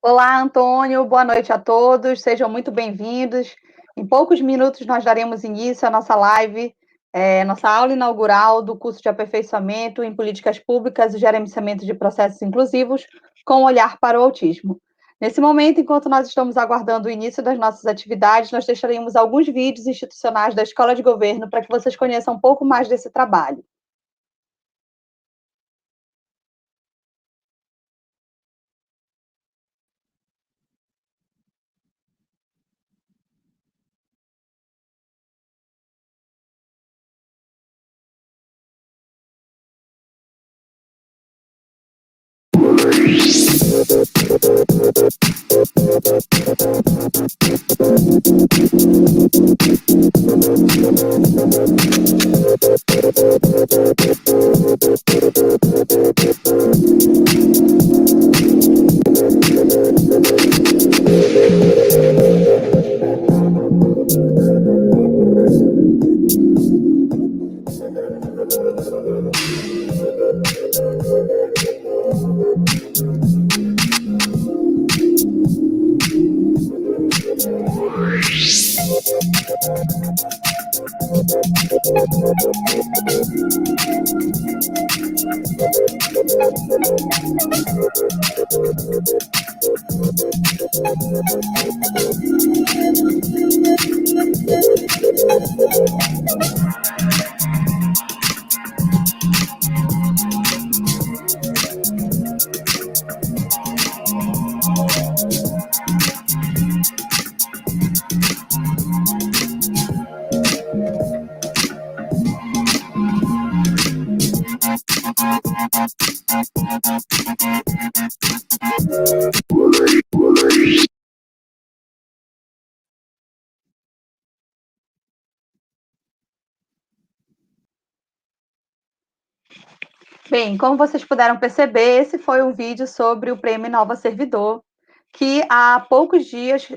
Olá, Antônio, boa noite a todos, sejam muito bem-vindos. Em poucos minutos nós daremos início à nossa live, nossa aula inaugural do curso de aperfeiçoamento em políticas públicas e gerenciamento de processos inclusivos, com olhar para o autismo. Nesse momento, enquanto nós estamos aguardando o início das nossas atividades, nós deixaremos alguns vídeos institucionais da Escola de Governo para que vocês conheçam um pouco mais desse trabalho. Bem, como vocês puderam perceber, esse foi um vídeo sobre o Prêmio Nova Servidor, que há poucos dias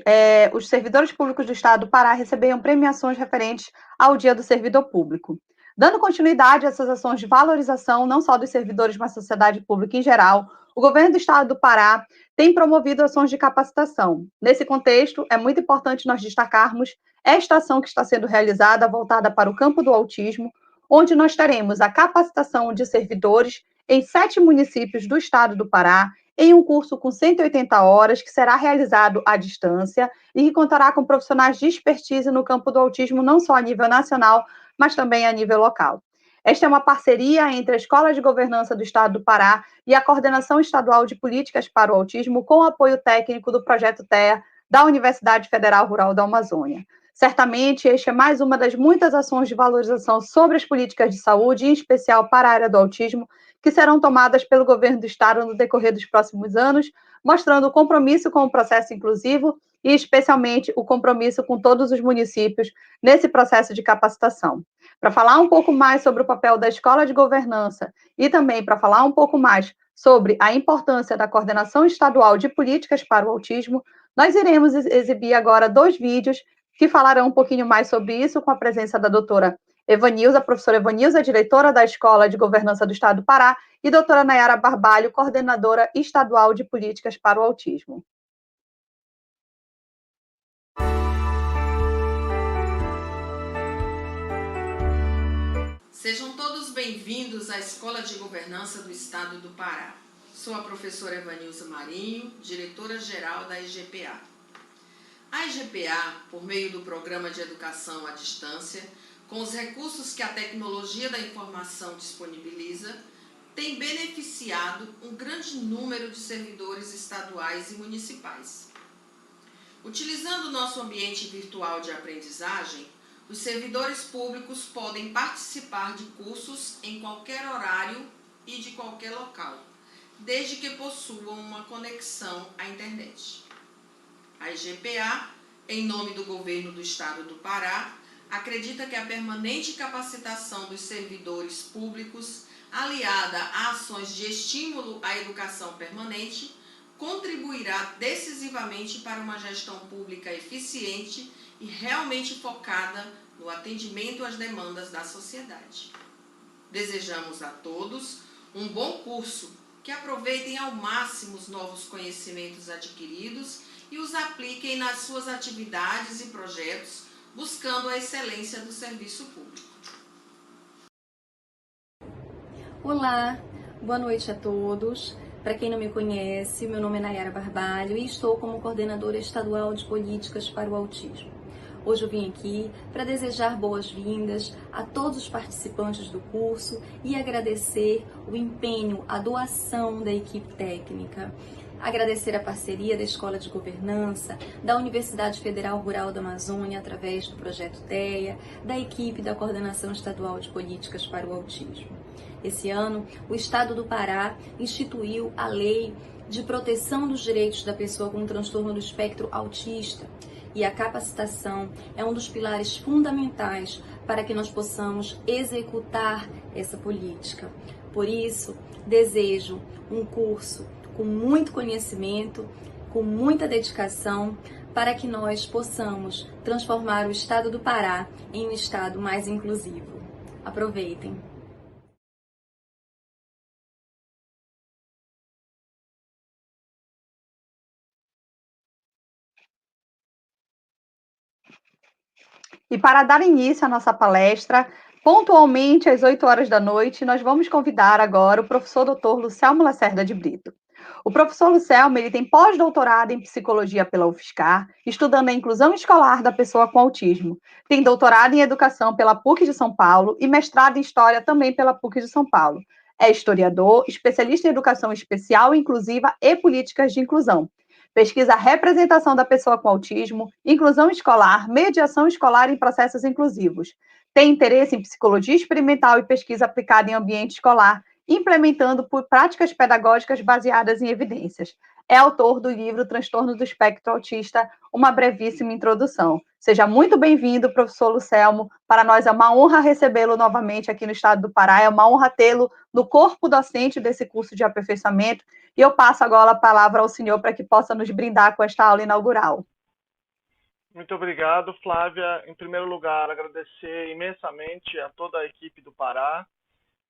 os servidores públicos do Estado do Pará receberam premiações referentes ao Dia do Servidor Público. Dando continuidade a essas ações de valorização, não só dos servidores, mas da sociedade pública em geral, o governo do Estado do Pará tem promovido ações de capacitação. Nesse contexto, é muito importante nós destacarmos esta ação que está sendo realizada, voltada para o campo do autismo, onde nós teremos a capacitação de servidores em 7 municípios do Estado do Pará, em um curso com 180 horas, que será realizado à distância e que contará com profissionais de expertise no campo do autismo, não só a nível nacional, mas também a nível local. Esta é uma parceria entre a Escola de Governança do Estado do Pará e a Coordenação Estadual de Políticas para o Autismo, com apoio técnico do Projeto TEA da Universidade Federal Rural da Amazônia. Certamente, este é mais uma das muitas ações de valorização sobre as políticas de saúde, em especial para a área do autismo, que serão tomadas pelo governo do Estado no decorrer dos próximos anos, mostrando o compromisso com o processo inclusivo e, especialmente, o compromisso com todos os municípios nesse processo de capacitação. Para falar um pouco mais sobre o papel da Escola de Governança e também para falar um pouco mais sobre a importância da Coordenação Estadual de Políticas para o Autismo, nós iremos exibir agora 2 vídeos que falarão um pouquinho mais sobre isso, com a presença da doutora Evanilza, a professora Evanilza, diretora da Escola de Governança do Estado do Pará, e doutora Nayara Barbalho, coordenadora estadual de políticas para o autismo. Sejam todos bem-vindos à Escola de Governança do Estado do Pará. Sou a professora Evanilza Marinho, diretora-geral da IGPA. A IGPA, por meio do Programa de Educação à Distância, com os recursos que a tecnologia da informação disponibiliza, tem beneficiado um grande número de servidores estaduais e municipais. Utilizando o nosso ambiente virtual de aprendizagem, os servidores públicos podem participar de cursos em qualquer horário e de qualquer local, desde que possuam uma conexão à internet. A IGPA, em nome do Governo do Estado do Pará, acredita que a permanente capacitação dos servidores públicos, aliada a ações de estímulo à educação permanente, contribuirá decisivamente para uma gestão pública eficiente e realmente focada no atendimento às demandas da sociedade. Desejamos a todos um bom curso que aproveitem ao máximo os novos conhecimentos adquiridos e os apliquem nas suas atividades e projetos, buscando a excelência do serviço público. Olá, boa noite a todos. Para quem não me conhece, meu nome é Nayara Barbalho e estou como coordenadora estadual de políticas para o autismo. Hoje eu vim aqui para desejar boas-vindas a todos os participantes do curso e agradecer o empenho, a doação da equipe técnica. Agradecer a parceria da Escola de Governança, da Universidade Federal Rural da Amazônia, através do Projeto TEA, da equipe da Coordenação Estadual de Políticas para o Autismo. Esse ano, o Estado do Pará instituiu a Lei de Proteção dos Direitos da Pessoa com Transtorno do Espectro Autista, e a capacitação é um dos pilares fundamentais para que nós possamos executar essa política. Por isso, desejo um curso com muito conhecimento, com muita dedicação, para que nós possamos transformar o Estado do Pará em um Estado mais inclusivo. Aproveitem! E para dar início à nossa palestra, pontualmente às 8 horas da noite, nós vamos convidar agora o professor Dr. Lucelmo Lacerda de Brito. O professor Lucelmo, ele tem pós-doutorado em psicologia pela UFSCar, estudando a inclusão escolar da pessoa com autismo. Tem doutorado em educação pela PUC de São Paulo e mestrado em história também pela PUC de São Paulo. É historiador, especialista em educação especial, inclusiva e políticas de inclusão. Pesquisa a representação da pessoa com autismo, inclusão escolar, mediação escolar em processos inclusivos. Tem interesse em psicologia experimental e pesquisa aplicada em ambiente escolar, implementando por práticas pedagógicas baseadas em evidências. É autor do livro Transtorno do Espectro Autista, uma brevíssima introdução. Seja muito bem-vindo, professor Lucelmo. Para nós é uma honra recebê-lo novamente aqui no estado do Pará, é uma honra tê-lo no corpo docente desse curso de aperfeiçoamento. E eu passo agora a palavra ao senhor para que possa nos brindar com esta aula inaugural. Muito obrigado, Flávia. Em primeiro lugar, agradecer imensamente a toda a equipe do Pará,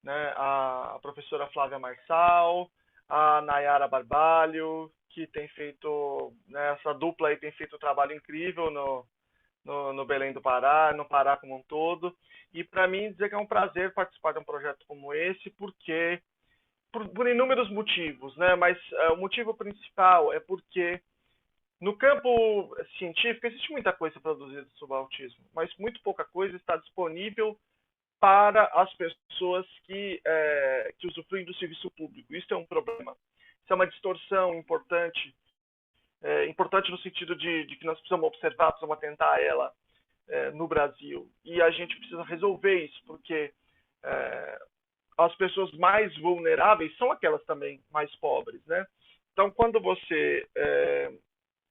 né, a professora Flávia Marçal, a Nayara Barbalho, que tem feito, né, essa dupla aí tem feito um trabalho incrível no Belém do Pará, no Pará como um todo. E para mim dizer que é um prazer participar de um projeto como esse, porque por inúmeros motivos, né? Mas o motivo principal é porque no campo científico existe muita coisa produzida sobre autismo, mas muito pouca coisa está disponível para as pessoas que usufruem do serviço público. Isso é um problema. Isso é uma distorção importante, importante no sentido de que nós precisamos observar, precisamos atentar a ela no Brasil. E a gente precisa resolver isso, porque as pessoas mais vulneráveis são aquelas também mais pobres, né? Então, quando você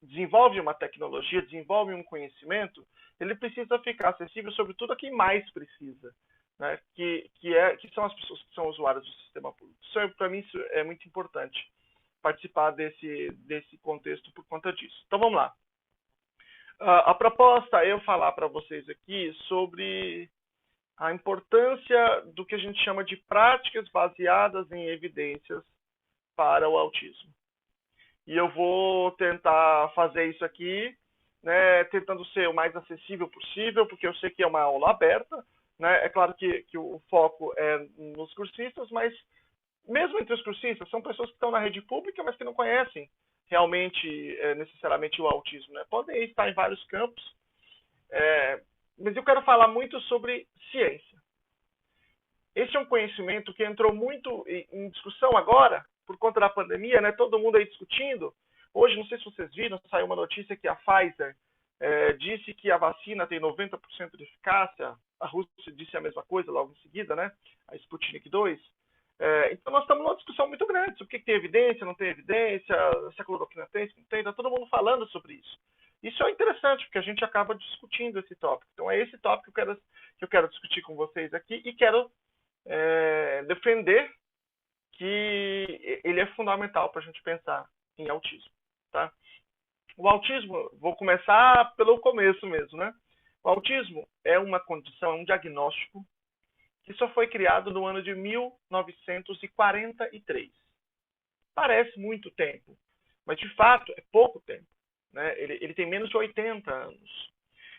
desenvolve uma tecnologia, desenvolve um conhecimento, ele precisa ficar acessível, sobretudo, a quem mais precisa, né? Que são as pessoas que são usuárias do sistema público. Para mim, isso é muito importante, participar desse contexto por conta disso. Então, vamos lá. A proposta é eu falar para vocês aqui sobre a importância do que a gente chama de práticas baseadas em evidências para o autismo. E eu vou tentar fazer isso aqui, né, tentando ser o mais acessível possível, porque eu sei que é uma aula aberta, né? É claro que o foco é nos cursistas, mas mesmo entre os cursistas, são pessoas que estão na rede pública, mas que não conhecem realmente, necessariamente, o autismo, né? Podem estar em vários campos, mas eu quero falar muito sobre ciência. Esse é um conhecimento que entrou muito em discussão agora, por conta da pandemia, né? Todo mundo aí discutindo. Hoje, não sei se vocês viram, saiu uma notícia que a Pfizer disse que a vacina tem 90% de eficácia. A Rússia disse a mesma coisa logo em seguida, né? A Sputnik 2. Então, nós estamos numa discussão muito grande sobre o que tem evidência, não tem evidência, se a cloroquina tem, se não tem. Está todo mundo falando sobre isso. Isso é interessante, porque a gente acaba discutindo esse tópico. Então, é esse tópico que eu quero discutir com vocês aqui e quero defender que ele é fundamental para a gente pensar em autismo. Tá? O autismo, vou começar pelo começo mesmo, né? O autismo é uma condição, é um diagnóstico que só foi criado no ano de 1943. Parece muito tempo, mas de fato é pouco tempo, né? Ele tem menos de 80 anos.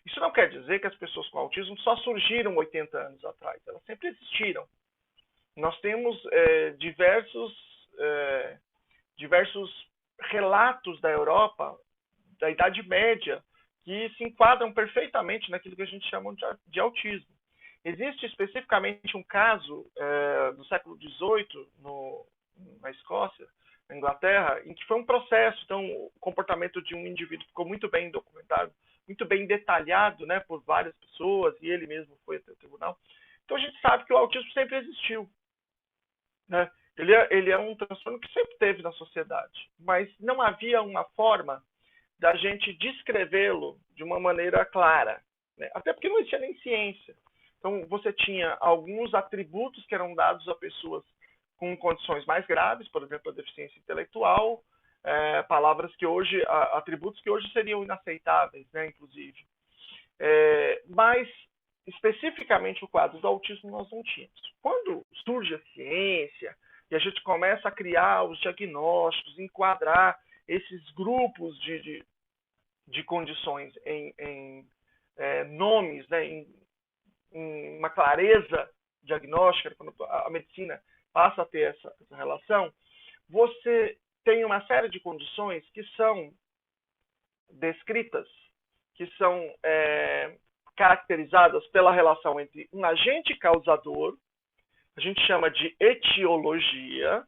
Isso não quer dizer que as pessoas com autismo só surgiram 80 anos atrás, elas sempre existiram. Nós temos diversos relatos da Europa, da Idade Média, que se enquadram perfeitamente naquilo que a gente chama de autismo. Existe especificamente um caso do século XVIII, na Escócia, na Inglaterra, em que foi um processo. Então, o comportamento de um indivíduo ficou muito bem documentado, muito bem detalhado, né, por várias pessoas, e ele mesmo foi até o tribunal. Então, a gente sabe que o autismo sempre existiu, né? Ele é um transtorno que sempre teve na sociedade, mas não havia uma forma da gente descrevê-lo de uma maneira clara, né? Até porque não existia nem ciência. Então, você tinha alguns atributos que eram dados a pessoas com condições mais graves, por exemplo, a deficiência intelectual, atributos que hoje seriam inaceitáveis, né, inclusive. Mas, especificamente, o quadro do autismo nós não tínhamos. Quando surge a ciência e a gente começa a criar os diagnósticos, enquadrar esses grupos de condições em nomes, né, em uma clareza diagnóstica, quando a medicina passa a ter essa relação, você tem uma série de condições que são descritas, que são caracterizadas pela relação entre um agente causador, a gente chama de etiologia,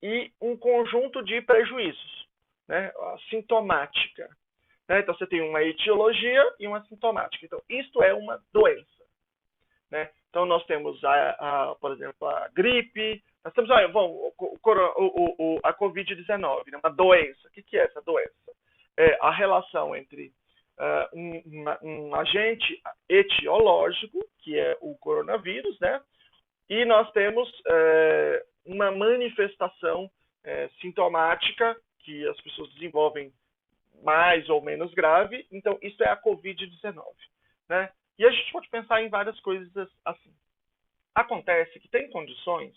e um conjunto de prejuízos, né? A sintomática. Né? Então, você tem uma etiologia e uma sintomática. Então, isto é uma doença. Né? Então, nós temos, por exemplo, a gripe, nós temos a Covid-19, né? Uma doença. O que é essa doença? É a relação entre um agente etiológico, que é o coronavírus, né? E nós temos uma manifestação sintomática que as pessoas desenvolvem mais ou menos grave. Então, isso é a Covid-19. Né? E a gente pode pensar em várias coisas assim. Acontece que tem condições,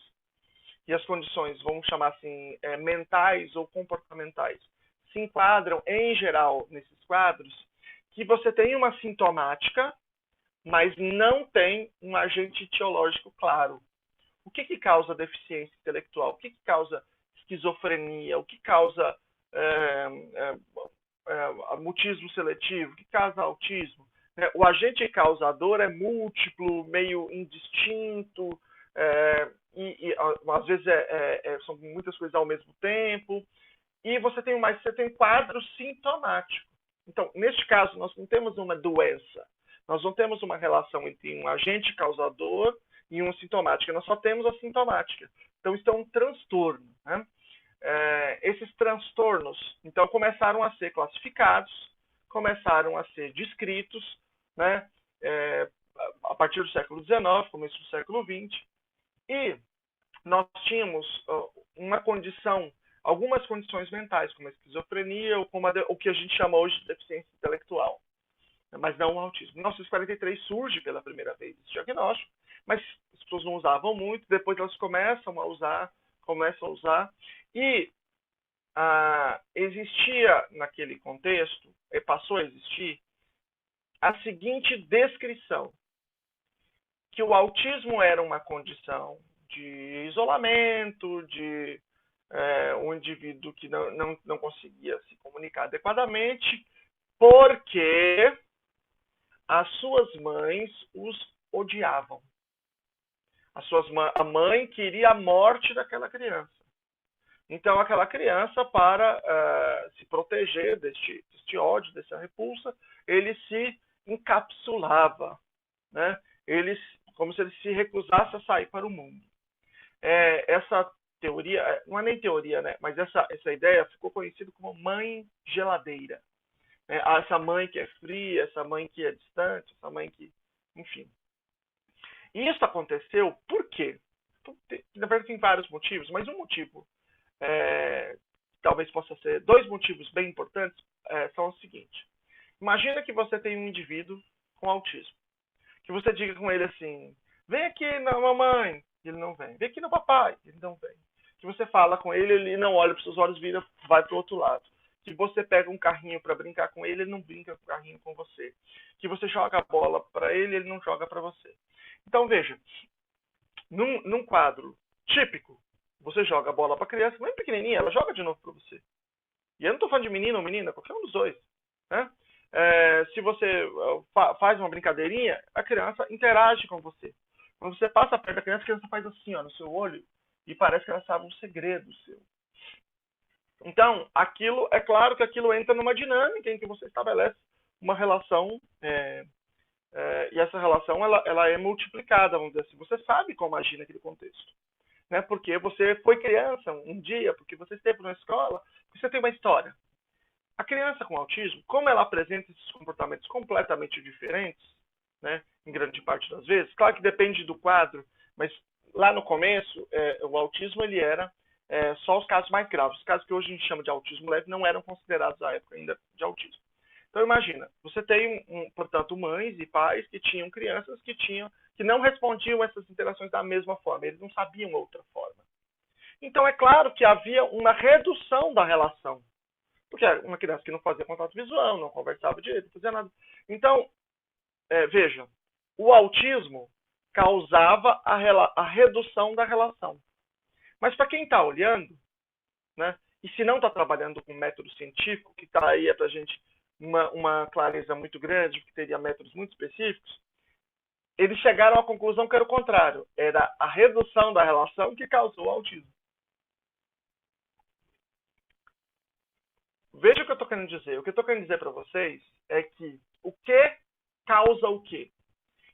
e as condições, vamos chamar assim, mentais ou comportamentais, se enquadram, em geral, nesses quadros, que você tem uma sintomática, mas não tem um agente etiológico claro. O que causa deficiência intelectual? O que causa esquizofrenia? O que causa mutismo seletivo? O que causa autismo? O agente causador é múltiplo, meio indistinto, e às vezes são muitas coisas ao mesmo tempo. E você tem um quadro sintomático. Então, neste caso, nós não temos uma doença. Nós não temos uma relação entre um agente causador e uma sintomática. Nós só temos a sintomática. Então, isso é um transtorno. Né? Esses transtornos, então, começaram a ser classificados, começaram a ser descritos, né? A partir do século XIX, começo do século XX. E nós tínhamos algumas condições mentais, como a esquizofrenia ou como o que a gente chama hoje de deficiência intelectual, mas não o autismo. Em 1943 surge pela primeira vez esse diagnóstico, mas as pessoas não usavam muito, depois elas começam a usar, e existia naquele contexto, e passou a existir, a seguinte descrição, que o autismo era uma condição de isolamento, de um indivíduo que não conseguia se comunicar adequadamente, porque as suas mães os odiavam. A mãe queria a morte daquela criança. Então, aquela criança, para se proteger deste ódio, dessa repulsa, ele se encapsulava, né? Como se ele se recusasse a sair para o mundo. Essa teoria, não é nem teoria, né? Mas essa ideia ficou conhecida como mãe geladeira. Essa mãe que é fria, essa mãe que é distante, essa mãe que... Enfim. E isso aconteceu por quê? Na verdade, tem vários motivos, mas um motivo, talvez possa ser... Dois motivos bem importantes são o seguinte. Imagina que você tem um indivíduo com autismo. Que você diga com ele assim, vem aqui na mamãe, ele não vem. Vem aqui no papai, ele não vem. que você fala com ele, ele não olha para os seus olhos, vira, vai para o outro lado. Que você pega um carrinho para brincar com ele não brinca com o carrinho com você. Que você joga a bola para ele não joga para você. Então, veja, num quadro típico, você joga a bola para a criança, bem pequenininha, ela joga de novo para você. E eu não estou falando de menino ou menina, qualquer um dos dois. Né? Se você faz uma brincadeirinha, a criança interage com você. Quando você passa perto da criança, a criança faz assim, ó, no seu olho, e parece que ela sabe um segredo seu. Então, é claro que aquilo entra numa dinâmica em que você estabelece uma relação, e essa relação ela é multiplicada, vamos dizer assim. Você sabe como agir naquele contexto. Né? Porque você foi criança um dia, porque você esteve na escola, porque você tem uma história. A criança com autismo, como ela apresenta esses comportamentos completamente diferentes, né, em grande parte das vezes, claro que depende do quadro, mas lá no começo, o autismo ele era só os casos mais graves. Os casos que hoje a gente chama de autismo leve não eram considerados à época ainda de autismo. Então imagina, você tem, portanto, mães e pais que tinham crianças que não respondiam essas interações da mesma forma, eles não sabiam outra forma. Então é claro que havia uma redução da relação. Porque era uma criança que não fazia contato visual, não conversava direito, não fazia nada. Então, veja, o autismo causava a redução da relação. Mas para quem está olhando, né, e se não está trabalhando com método científico, que está aí para a gente uma clareza muito grande, que teria métodos muito específicos, eles chegaram à conclusão que era o contrário. Era a redução da relação que causou o autismo. Veja o que eu estou querendo dizer. O que eu estou querendo dizer para vocês é que o que causa o quê?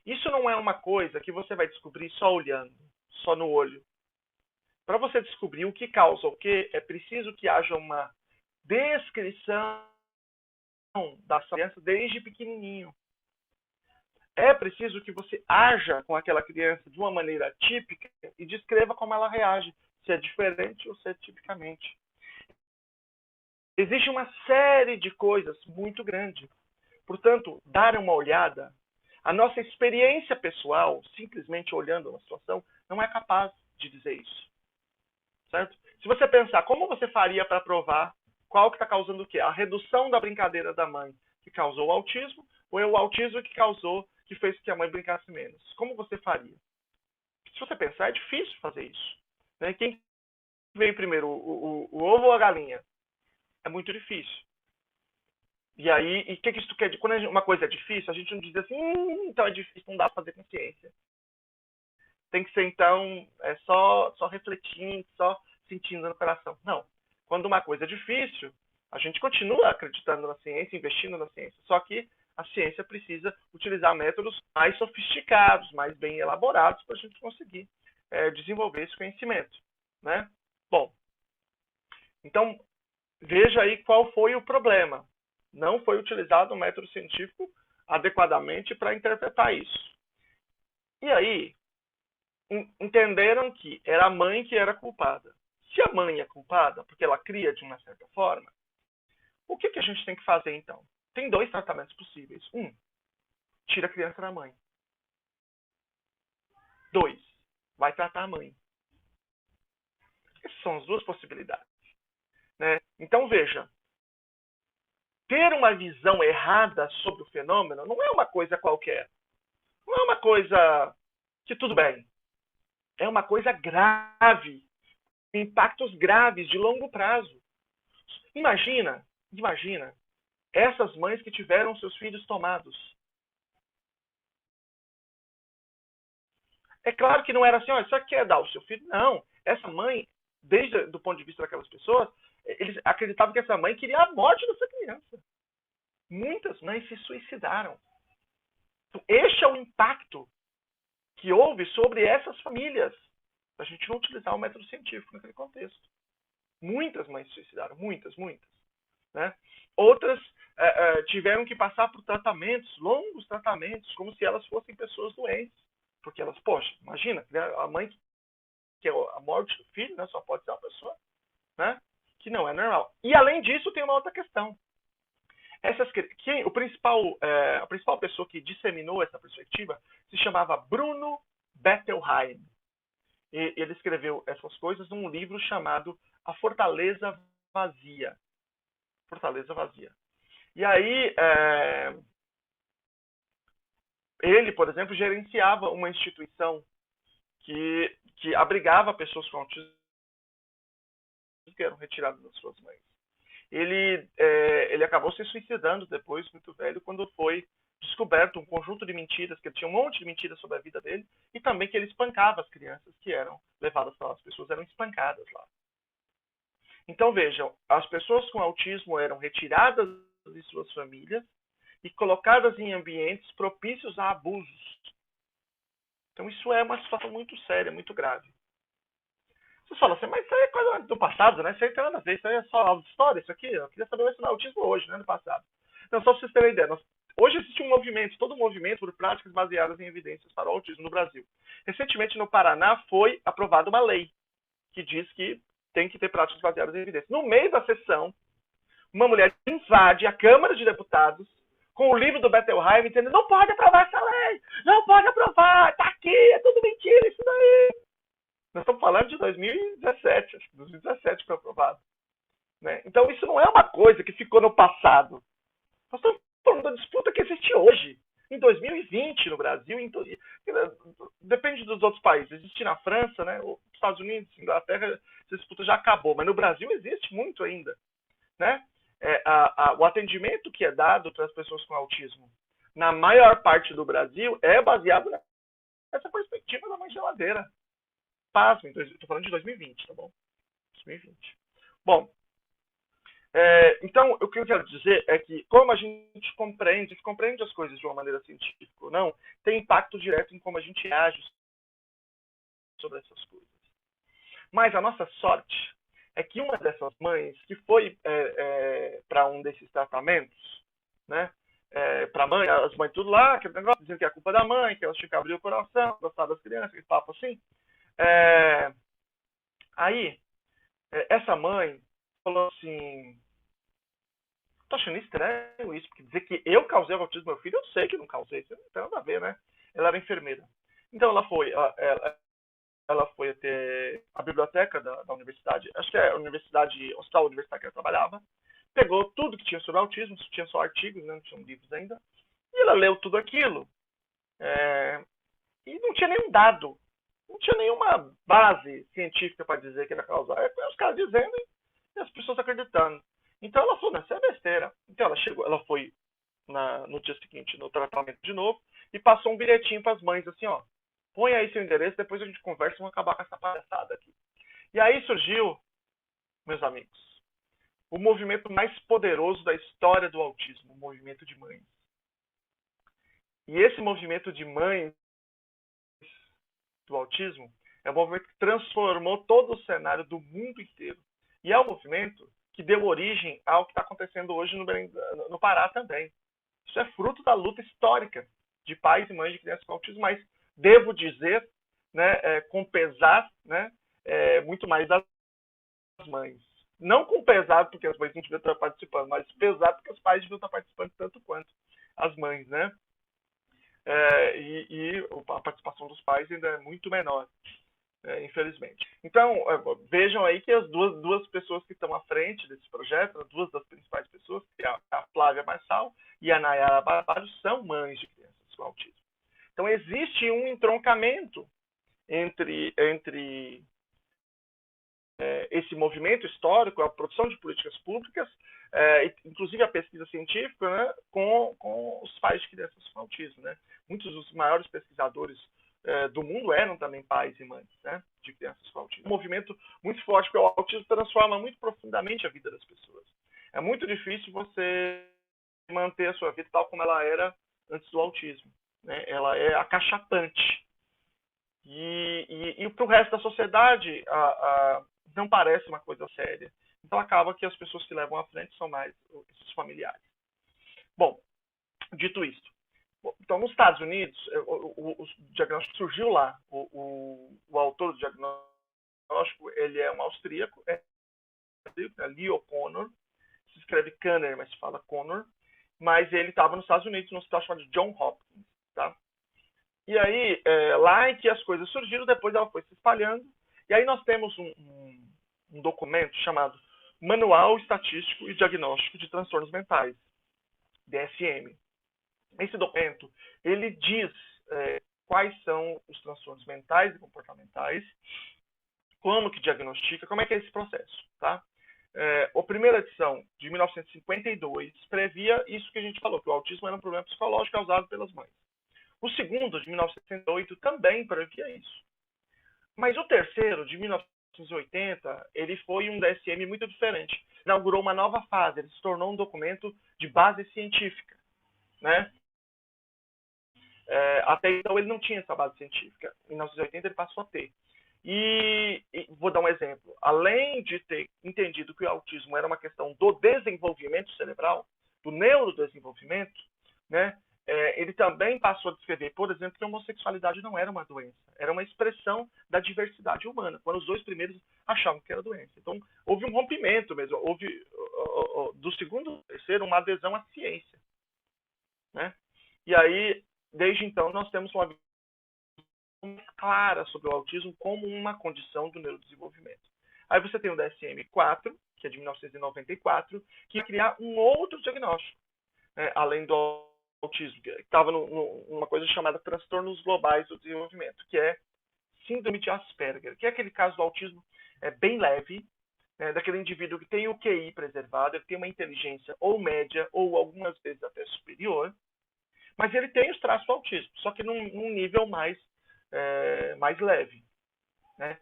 Isso não é uma coisa que você vai descobrir só olhando, só no olho. Para você descobrir o que causa o quê, é preciso que haja uma descrição da criança desde pequenininho. É preciso que você haja com aquela criança de uma maneira típica e descreva como ela reage, se é diferente ou se é tipicamente. Existe uma série de coisas muito grande. Portanto, dar uma olhada, a nossa experiência pessoal, simplesmente olhando uma situação, não é capaz de dizer isso. Certo? Se você pensar, como você faria para provar qual que está causando o quê? A redução da brincadeira da mãe que causou o autismo, ou é o autismo que fez que a mãe brincasse menos? Como você faria? Se você pensar, é difícil fazer isso. Né? Quem veio primeiro, o ovo ou a galinha? É muito difícil. E aí, o que isso quer dizer? Quando uma coisa é difícil, a gente não diz assim, então é difícil, não dá para fazer com ciência. Tem que ser, então, só refletindo, só sentindo no coração. Não. Quando uma coisa é difícil, a gente continua acreditando na ciência, investindo na ciência. Só que a ciência precisa utilizar métodos mais sofisticados, mais bem elaborados, para a gente conseguir desenvolver esse conhecimento. Né? Bom, então, veja aí qual foi o problema. Não foi utilizado o método científico adequadamente para interpretar isso. E aí, entenderam que era a mãe que era culpada. Se a mãe é culpada, porque ela cria de uma certa forma, o que a gente tem que fazer então? Tem dois tratamentos possíveis. Tira a criança da mãe. 2, vai tratar a mãe. Essas são as duas possibilidades. Né? Então veja, ter uma visão errada sobre o fenômeno não é uma coisa qualquer. Não é uma coisa que tudo bem. É uma coisa grave. Impactos graves de longo prazo. Imagina essas mães que tiveram seus filhos tomados. É claro que não era assim, você quer dar o seu filho? Não. Essa mãe, desde do ponto de vista daquelas pessoas, eles acreditavam que essa mãe queria a morte dessa criança. Muitas mães se suicidaram. Então, este é o impacto que houve sobre essas famílias. A gente não utilizar o método científico naquele contexto. Muitas mães se suicidaram, muitas. Né? Outras tiveram que passar por tratamentos, longos tratamentos, como se elas fossem pessoas doentes. Porque elas, poxa, imagina, a mãe que é a morte do filho, né, só pode ser uma pessoa, né, que não é normal. E além disso, tem uma outra questão. A principal pessoa que disseminou essa perspectiva se chamava Bruno Bettelheim. E ele escreveu essas coisas num livro chamado A Fortaleza Vazia. Fortaleza Vazia. E aí, ele, por exemplo, gerenciava uma instituição que abrigava pessoas com autismo que eram retiradas das suas mães. Ele acabou se suicidando depois, muito velho, quando foi descoberto um conjunto de mentiras, que ele tinha um monte de mentiras sobre a vida dele, e também que ele espancava as crianças que eram levadas para lá. As pessoas eram espancadas lá. Então vejam, as pessoas com autismo eram retiradas de suas famílias e colocadas em ambientes propícios a abusos. Então isso é uma situação muito séria, muito grave. Você fala assim, mas isso aí é coisa do passado, né? Isso aí tem nada a ver, isso aí é só aula de história, isso aqui. Eu queria saber o ensinar autismo hoje, né? No passado. Então, só para vocês terem ideia, hoje existe um movimento, todo um movimento por práticas baseadas em evidências para o autismo no Brasil. Recentemente, no Paraná, foi aprovada uma lei que diz que tem que ter práticas baseadas em evidências. No meio da sessão, uma mulher invade a Câmara de Deputados com o livro do Bettelheim, entendendo, não pode aprovar essa lei, não pode aprovar, tá aqui, é tudo mentira isso daí. Nós estamos falando de 2017, acho que 2017 foi aprovado. Né? Então isso não é uma coisa que ficou no passado. Nós estamos falando da disputa que existe hoje, em 2020 no Brasil, depende dos outros países. Existe na França, né? Os Estados Unidos, Inglaterra, essa disputa já acabou, mas no Brasil existe muito ainda. Né? O atendimento que é dado para as pessoas com autismo, na maior parte do Brasil, é baseado nessa perspectiva da mãe geladeira. Pasmem, estou falando de 2020, tá bom? 2020. Bom, então, o que eu quero dizer é que, como a gente compreende as coisas de uma maneira científica ou não, tem impacto direto em como a gente age sobre essas coisas. Mas a nossa sorte é que uma dessas mães, que foi para um desses tratamentos, né? Para mãe, as mães tudo lá, aquele negócio, dizendo que é a culpa da mãe, que elas tinham que abrir o coração, gostar das crianças, aquele papo assim. Aí, essa mãe falou assim, tô achando estranho isso, porque dizer que eu causei o autismo do meu filho, eu sei que não causei, isso não tem nada a ver, né? Ela era enfermeira. Então ela foi até a biblioteca da universidade, acho que é a universidade, hospital universitário que ela trabalhava, pegou tudo que tinha sobre autismo, tinha só artigos, né? Não tinham livros ainda, e ela leu tudo aquilo, e não tinha nenhum dado, não tinha nenhuma base científica para dizer que era causal. Os caras dizendo e as pessoas acreditando. Então ela falou, isso é besteira. Então ela foi no dia seguinte no tratamento de novo e passou um bilhetinho para as mães, assim, ó, põe aí seu endereço, depois a gente conversa e vamos acabar com essa palhaçada aqui. E aí surgiu, meus amigos, o movimento mais poderoso da história do autismo, o movimento de mães. E esse movimento de mães do autismo é um movimento que transformou todo o cenário do mundo inteiro. E é um movimento que deu origem ao que está acontecendo hoje no Pará também. Isso é fruto da luta histórica de pais e mães de crianças com autismo, mas devo dizer, né, com pesar, né, muito mais das mães. Não com pesar porque as mães não deviam estar participando, mas pesar porque os pais deviam estar participando tanto quanto as mães, né? E a participação dos pais ainda é muito menor, infelizmente. Então, vejam aí que as duas pessoas que estão à frente desse projeto, duas das principais pessoas, que é a Flávia Marçal e a Nayara Barbalho, são mães de crianças com autismo. Então, existe um entroncamento entre esse movimento histórico, a produção de políticas públicas, inclusive a pesquisa científica, né, com os pais de crianças com autismo. Né? Muitos dos maiores pesquisadores do mundo eram também pais e mães, né, de crianças com autismo. Um movimento muito forte, porque o autismo transforma muito profundamente a vida das pessoas. É muito difícil você manter a sua vida tal como ela era antes do autismo. Né? Ela é acachatante. E para o resto da sociedade, não parece uma coisa séria. Então acaba que as pessoas que levam à frente são mais esses familiares. Bom, dito isso, então nos Estados Unidos, o diagnóstico surgiu lá. O autor do diagnóstico, ele é um austríaco, Leo Connor, se escreve Kanner, mas se fala Connor, mas ele estava nos Estados Unidos, num hospital chamado John Hopkins. Tá? E aí, lá em que as coisas surgiram, depois ela foi se espalhando. E aí nós temos um documento chamado Manual Estatístico e Diagnóstico de Transtornos Mentais, DSM. Esse documento, ele diz quais são os transtornos mentais e comportamentais, como que diagnostica, como é que é esse processo, tá? A primeira edição, de 1952, previa isso que a gente falou, que o autismo era um problema psicológico causado pelas mães. O segundo, de 1968, também previa isso. Mas o terceiro, de 1980, ele foi um DSM muito diferente. Inaugurou uma nova fase, ele se tornou um documento de base científica, né? Até então ele não tinha essa base científica. Em 1980 ele passou a ter. E vou dar um exemplo. Além de ter entendido que o autismo era uma questão do desenvolvimento cerebral, do neurodesenvolvimento, né, ele também passou a descrever, por exemplo, que a homossexualidade não era uma doença, era uma expressão da diversidade humana, quando os dois primeiros achavam que era doença. Então, houve um rompimento mesmo, houve, do segundo ao terceiro, uma adesão à ciência, né? E aí, desde então, nós temos uma visão clara sobre o autismo como uma condição do neurodesenvolvimento. Aí você tem o DSM-4, que é de 1994, que ia criar um outro diagnóstico, né, além do autismo, que estava numa coisa chamada transtornos globais do desenvolvimento, que é síndrome de Asperger, que é aquele caso do autismo bem leve, né, daquele indivíduo que tem o QI preservado, ele tem uma inteligência ou média, ou algumas vezes até superior, mas ele tem os traços do autismo, só que num nível mais leve, né?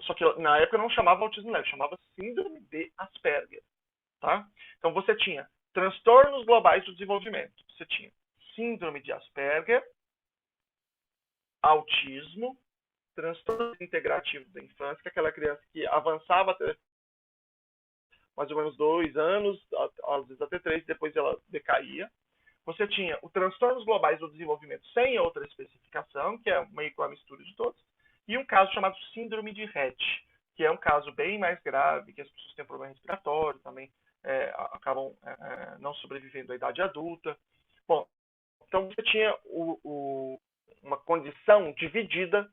Só que na época não chamava autismo leve, chamava síndrome de Asperger, tá? Então você tinha transtornos globais do desenvolvimento, você tinha síndrome de Asperger, autismo, transtorno integrativo da infância, que é aquela criança que avançava até mais ou menos 2 anos, às vezes até 3, depois ela decaía. Você tinha os transtornos globais do desenvolvimento sem outra especificação, que é meio que uma mistura de todos, e um caso chamado síndrome de Rett, que é um caso bem mais grave, que as pessoas têm problema respiratório, também acabam não sobrevivendo à idade adulta. Bom, então você tinha uma condição dividida,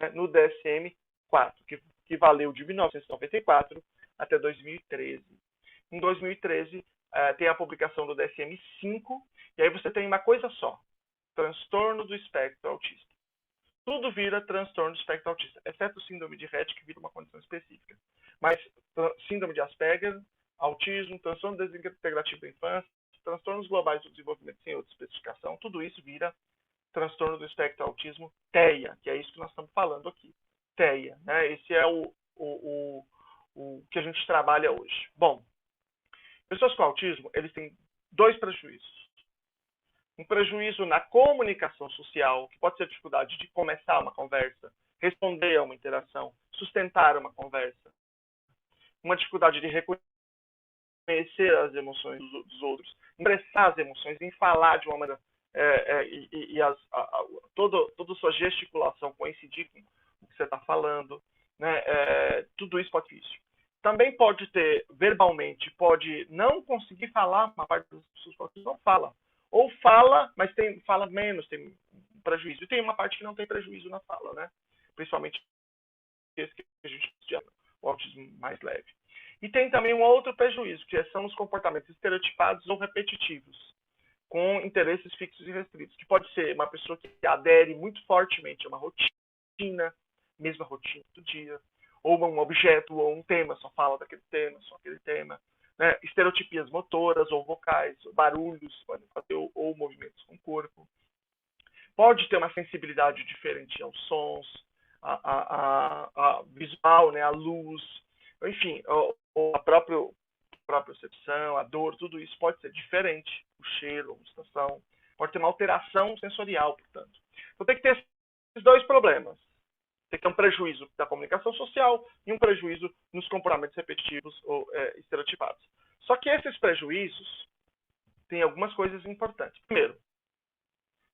né, no DSM-4, que valeu de 1994 até 2013. Em 2013, tem a publicação do DSM-5, e aí você tem uma coisa só, transtorno do espectro autista. Tudo vira transtorno do espectro autista, exceto síndrome de Rett, que vira uma condição específica. Mas síndrome de Asperger, autismo, transtorno desintegrativo da infância, transtornos globais do desenvolvimento sem outra especificação, tudo isso vira transtorno do espectro autismo, TEA, que é isso que nós estamos falando aqui. TEA, né? Esse é o que a gente trabalha hoje. Bom, pessoas com autismo, eles têm 2 prejuízos. Um prejuízo na comunicação social, que pode ser a dificuldade de começar uma conversa, responder a uma interação, sustentar uma conversa. Uma dificuldade de reconhecer as emoções dos outros, expressar as emoções, em falar de uma maneira toda a sua gesticulação coincidir com o que você está falando, né? Tudo isso pode ser difícil. Também pode ter, verbalmente, pode não conseguir falar, uma parte das pessoas não fala. Ou fala, mas fala menos, tem um prejuízo. E tem uma parte que não tem prejuízo na fala, né? Principalmente esse que a gente chama o autismo mais leve. E tem também um outro prejuízo, que são os comportamentos estereotipados ou repetitivos, com interesses fixos e restritos, que pode ser uma pessoa que adere muito fortemente a uma rotina, mesma rotina do dia, ou um objeto, ou um tema, só fala daquele tema, só aquele tema, né? Estereotipias motoras ou vocais, barulhos, podem fazer, ou movimentos com o corpo. Pode ter uma sensibilidade diferente aos sons, a visual, né? A luz, enfim, a própria percepção, a dor, tudo isso pode ser diferente, o cheiro, a gustação, pode ter uma alteração sensorial, portanto. Então tem que ter esses 2 problemas. Tem que ter um prejuízo da comunicação social e um prejuízo nos comportamentos repetitivos ou estereotipados. Só que esses prejuízos têm algumas coisas importantes. Primeiro,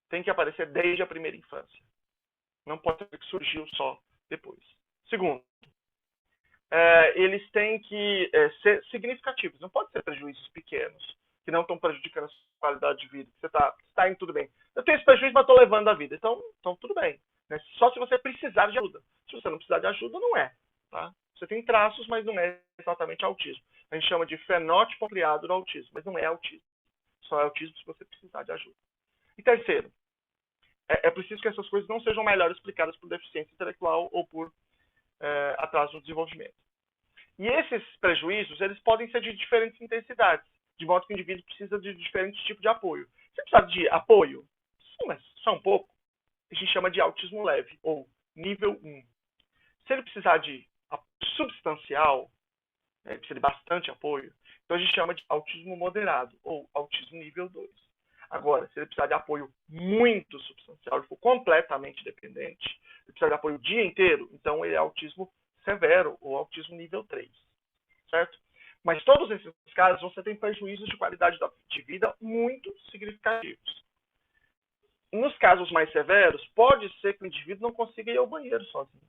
tem que aparecer desde a primeira infância. Não pode ser que surgiu só depois. Segundo, eles têm que ser significativos. Não pode ser prejuízos pequenos, que não estão prejudicando a sua qualidade de vida. Você está indo tudo bem. eu tenho esse prejuízo, mas estou levando a vida. Então tudo bem. Né? Só se você precisar de ajuda. Se você não precisar de ajuda, não é. Tá? Você tem traços, mas não é exatamente autismo. A gente chama de fenótipo ampliado do autismo, mas não é autismo. Só é autismo se você precisar de ajuda. E terceiro, é preciso que essas coisas não sejam melhor explicadas por deficiência intelectual ou por atraso no desenvolvimento. E esses prejuízos, eles podem ser de diferentes intensidades, de modo que o indivíduo precisa de diferentes tipos de apoio. Você precisa de apoio? Sim, mas só um pouco. A gente chama de autismo leve, ou nível 1. Se ele precisar de substancial, precisa de bastante apoio, então a gente chama de autismo moderado, ou autismo nível 2. Agora, se ele precisar de apoio muito substancial, ele for completamente dependente, ele precisa de apoio o dia inteiro, então ele é autismo severo, ou autismo nível 3. Certo? Mas todos esses casos, você tem prejuízos de qualidade de vida muito significativos. Nos casos mais severos, pode ser que o indivíduo não consiga ir ao banheiro sozinho.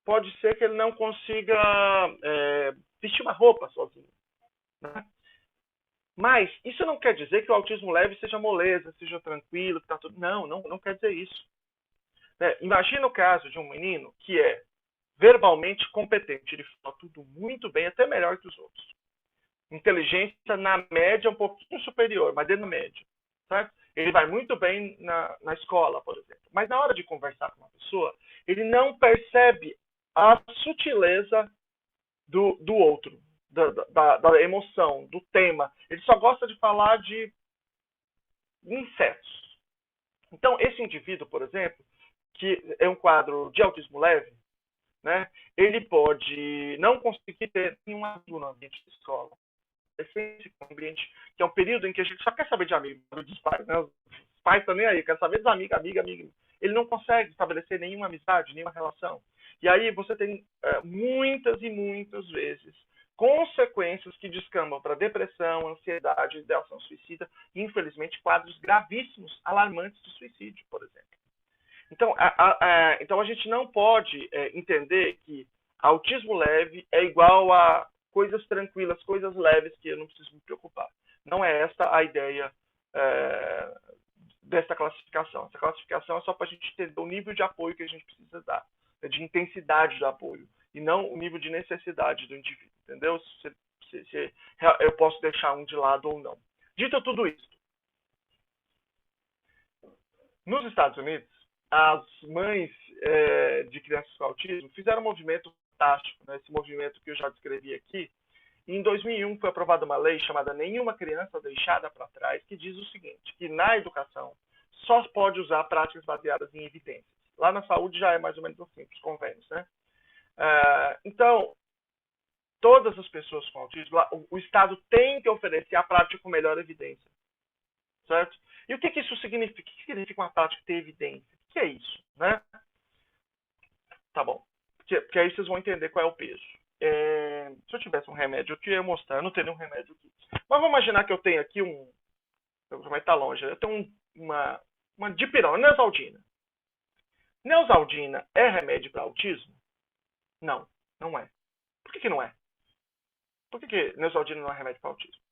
Pode ser que ele não consiga vestir uma roupa sozinho. Né? Mas isso não quer dizer que o autismo leve seja moleza, seja tranquilo, que tá tudo. Não quer dizer isso. Imagina o caso de um menino que é verbalmente competente. Ele fala tudo muito bem, até melhor que os outros. Inteligência na média um pouquinho superior, mas dentro da média. Certo? Ele vai muito bem na escola, por exemplo. Mas na hora de conversar com uma pessoa, ele não percebe a sutileza do outro, da emoção, do tema. Ele só gosta de falar de insetos. Então, esse indivíduo, por exemplo, que é um quadro de autismo leve, né, ele pode não conseguir ter nenhum amigo no ambiente de escola. Esse ambiente que é um período em que a gente só quer saber de amigo dos pais, né? Os pais estão nem aí, quer saber dos amigos, amiga. Ele não consegue estabelecer nenhuma amizade, nenhuma relação. E aí você tem muitas e muitas vezes consequências que descambam para depressão, ansiedade, ideação suicida e, infelizmente, quadros gravíssimos, alarmantes de suicídio, por exemplo. Então a gente não pode entender que autismo leve é igual a coisas tranquilas, coisas leves que eu não preciso me preocupar. Não é esta a ideia dessa classificação. Essa classificação é só para a gente entender o nível de apoio que a gente precisa dar, de intensidade do apoio, e não o nível de necessidade do indivíduo. Entendeu? Se eu posso deixar um de lado ou não. Dito tudo isso, nos Estados Unidos, as mães de crianças com autismo fizeram um movimento fantástico, né? Esse movimento que eu já descrevi aqui. Em 2001 foi aprovada uma lei chamada Nenhuma Criança Deixada para Trás, que diz o seguinte, que na educação só pode usar práticas baseadas em evidências. Lá na saúde já é mais ou menos assim, os convênios, né? Então, todas as pessoas com autismo, o Estado tem que oferecer a prática com melhor evidência. Certo? E o que isso significa? O que significa uma prática ter evidência? O que é isso? Né? Tá bom. Porque aí vocês vão entender qual é o peso. Se eu tivesse um remédio, eu ia mostrar. Eu não tenho nenhum remédio aqui. Mas vamos imaginar que eu tenho aqui vai estar longe. Eu tenho uma dipirona, Neosaldina. Neosaldina é remédio para autismo? Não, não é. Por que não é? Por que Neosaldina não é remédio para autismo?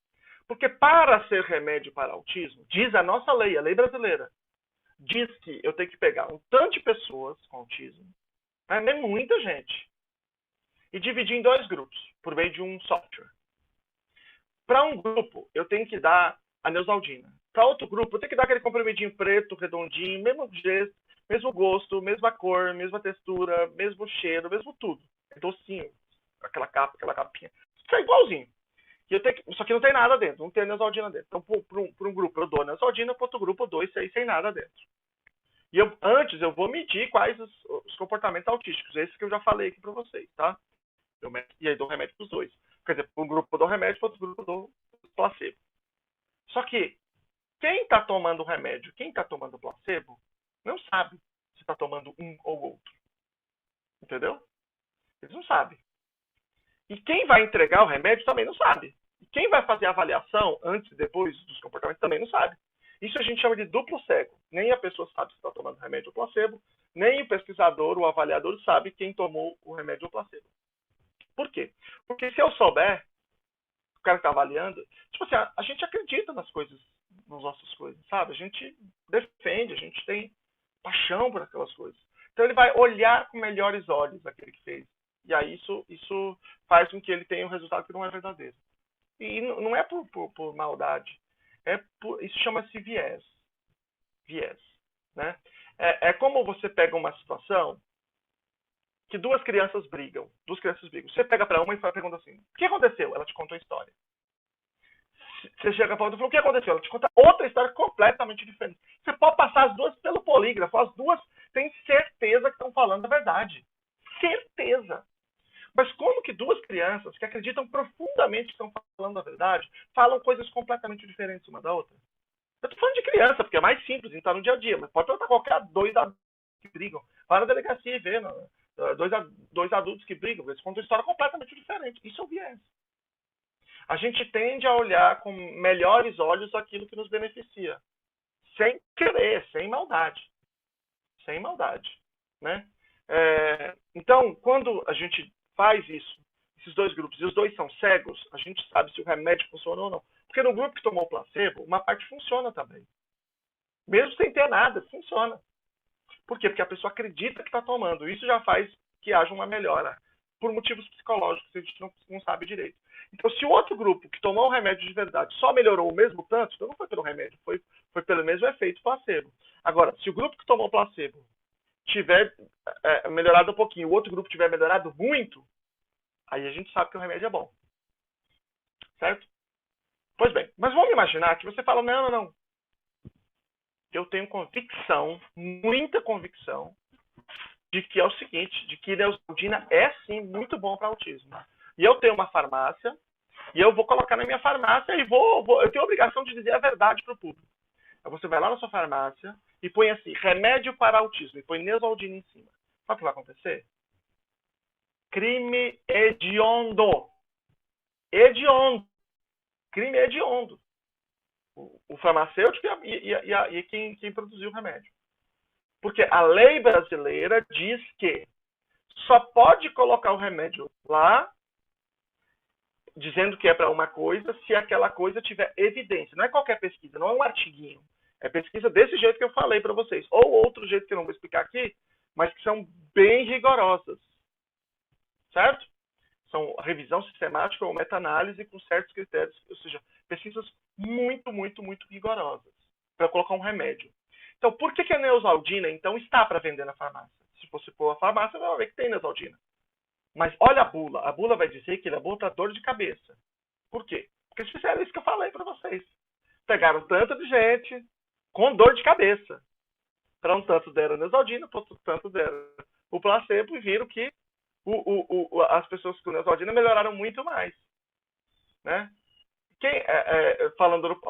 Porque para ser remédio para autismo, diz a nossa lei, a lei brasileira, diz que eu tenho que pegar um tanto de pessoas com autismo, mas é muita gente, e dividir em 2 grupos, por meio de um software. Para um grupo, eu tenho que dar a Neosaldina. Para outro grupo, eu tenho que dar aquele comprimidinho preto, redondinho, mesmo jeito, mesmo gosto, mesma cor, mesma textura, mesmo cheiro, mesmo tudo. É docinho, aquela capinha. Isso é igualzinho. Só que não tem nada dentro, não tem Neosaldina dentro. Então, para um grupo eu dou Neosaldina, para outro grupo eu dou isso aí sem nada dentro. E antes eu vou medir quais os comportamentos autísticos, esses que eu já falei aqui para vocês, tá? E aí dou remédio para os 2. Quer dizer, para um grupo eu dou remédio, para outro grupo eu dou placebo. Só que quem está tomando o remédio, quem está tomando o placebo, não sabe se está tomando um ou outro. Entendeu? Eles não sabem. E quem vai entregar o remédio também não sabe. E quem vai fazer a avaliação antes e depois dos comportamentos também não sabe. Isso a gente chama de duplo cego. Nem a pessoa sabe se está tomando remédio ou placebo, nem o pesquisador ou avaliador sabe quem tomou o remédio ou placebo. Por quê? Porque se eu souber, o cara que está avaliando, tipo assim, a gente acredita nas coisas nas nossas coisas, sabe? A gente defende, a gente tem paixão por aquelas coisas. Então ele vai olhar com melhores olhos aquele que fez. E aí isso faz com que ele tenha um resultado que não é verdadeiro. E não é por maldade. Isso chama-se viés. Viés. Né? É como você pega uma situação que duas crianças brigam. Você pega para uma e pergunta assim, o que aconteceu? Ela te contou a história. Você chega para outra e fala, o que aconteceu? Ela te conta outra história completamente diferente. Você pode passar as duas pelo polígrafo. As duas têm certeza que estão falando a verdade. Certeza. Mas como que duas crianças que acreditam profundamente que estão falando a verdade, falam coisas completamente diferentes uma da outra? Eu tô falando de criança, porque é mais simples, então tá no dia a dia. Mas pode tratar qualquer dois adultos que brigam. Vai na delegacia e vê, dois adultos que brigam, eles contam uma história completamente diferente. Isso é o viés. A gente tende a olhar com melhores olhos aquilo que nos beneficia. Sem querer, sem maldade. Sem maldade. Né? Então, quando a gente faz isso, esses dois grupos, e os dois são cegos, a gente sabe se o remédio funcionou ou não. Porque no grupo que tomou placebo, uma parte funciona também. Mesmo sem ter nada, funciona. Por quê? Porque a pessoa acredita que está tomando. Isso já faz que haja uma melhora. Por motivos psicológicos que a gente não sabe direito. Então, se o outro grupo que tomou o remédio de verdade só melhorou o mesmo tanto, então não foi pelo remédio, foi pelo mesmo efeito placebo. Agora, se o grupo que tomou placebo tiver melhorado um pouquinho, o outro grupo tiver melhorado muito, aí a gente sabe que o remédio é bom. Certo? Pois bem, mas vamos imaginar que você fala, não. Eu tenho convicção, muita convicção, de que é o seguinte, de que Neosaldina é sim muito bom para autismo. E eu tenho uma farmácia, e eu vou colocar na minha farmácia e eu tenho a obrigação de dizer a verdade para o público. Então você vai lá na sua farmácia e põe assim, remédio para autismo, e põe Neosaldina em cima. Sabe o que vai acontecer? Crime hediondo. Hediondo. Crime hediondo. O farmacêutico e quem produziu o remédio. Porque a lei brasileira diz que só pode colocar o remédio lá, dizendo que é para uma coisa, se aquela coisa tiver evidência. Não é qualquer pesquisa, não é um artiguinho. É pesquisa desse jeito que eu falei para vocês. Ou outro jeito que eu não vou explicar aqui, mas que são bem rigorosas. Certo? São revisão sistemática ou meta-análise com certos critérios, ou seja, pesquisas muito, muito, muito rigorosas para colocar um remédio. Então, por que a Neosaldina, então, está para vender na farmácia? Se você for à farmácia, vai ver que tem Neosaldina. Mas olha a bula. A bula vai dizer que ele é bom para dor de cabeça. Por quê? Porque eles fizeram isso que eu falei para vocês. Pegaram tanto de gente com dor de cabeça. Para um tanto deram Neosaldina, para outro tanto deram o placebo e viram que as pessoas com Neosaldina melhoraram muito mais. Né?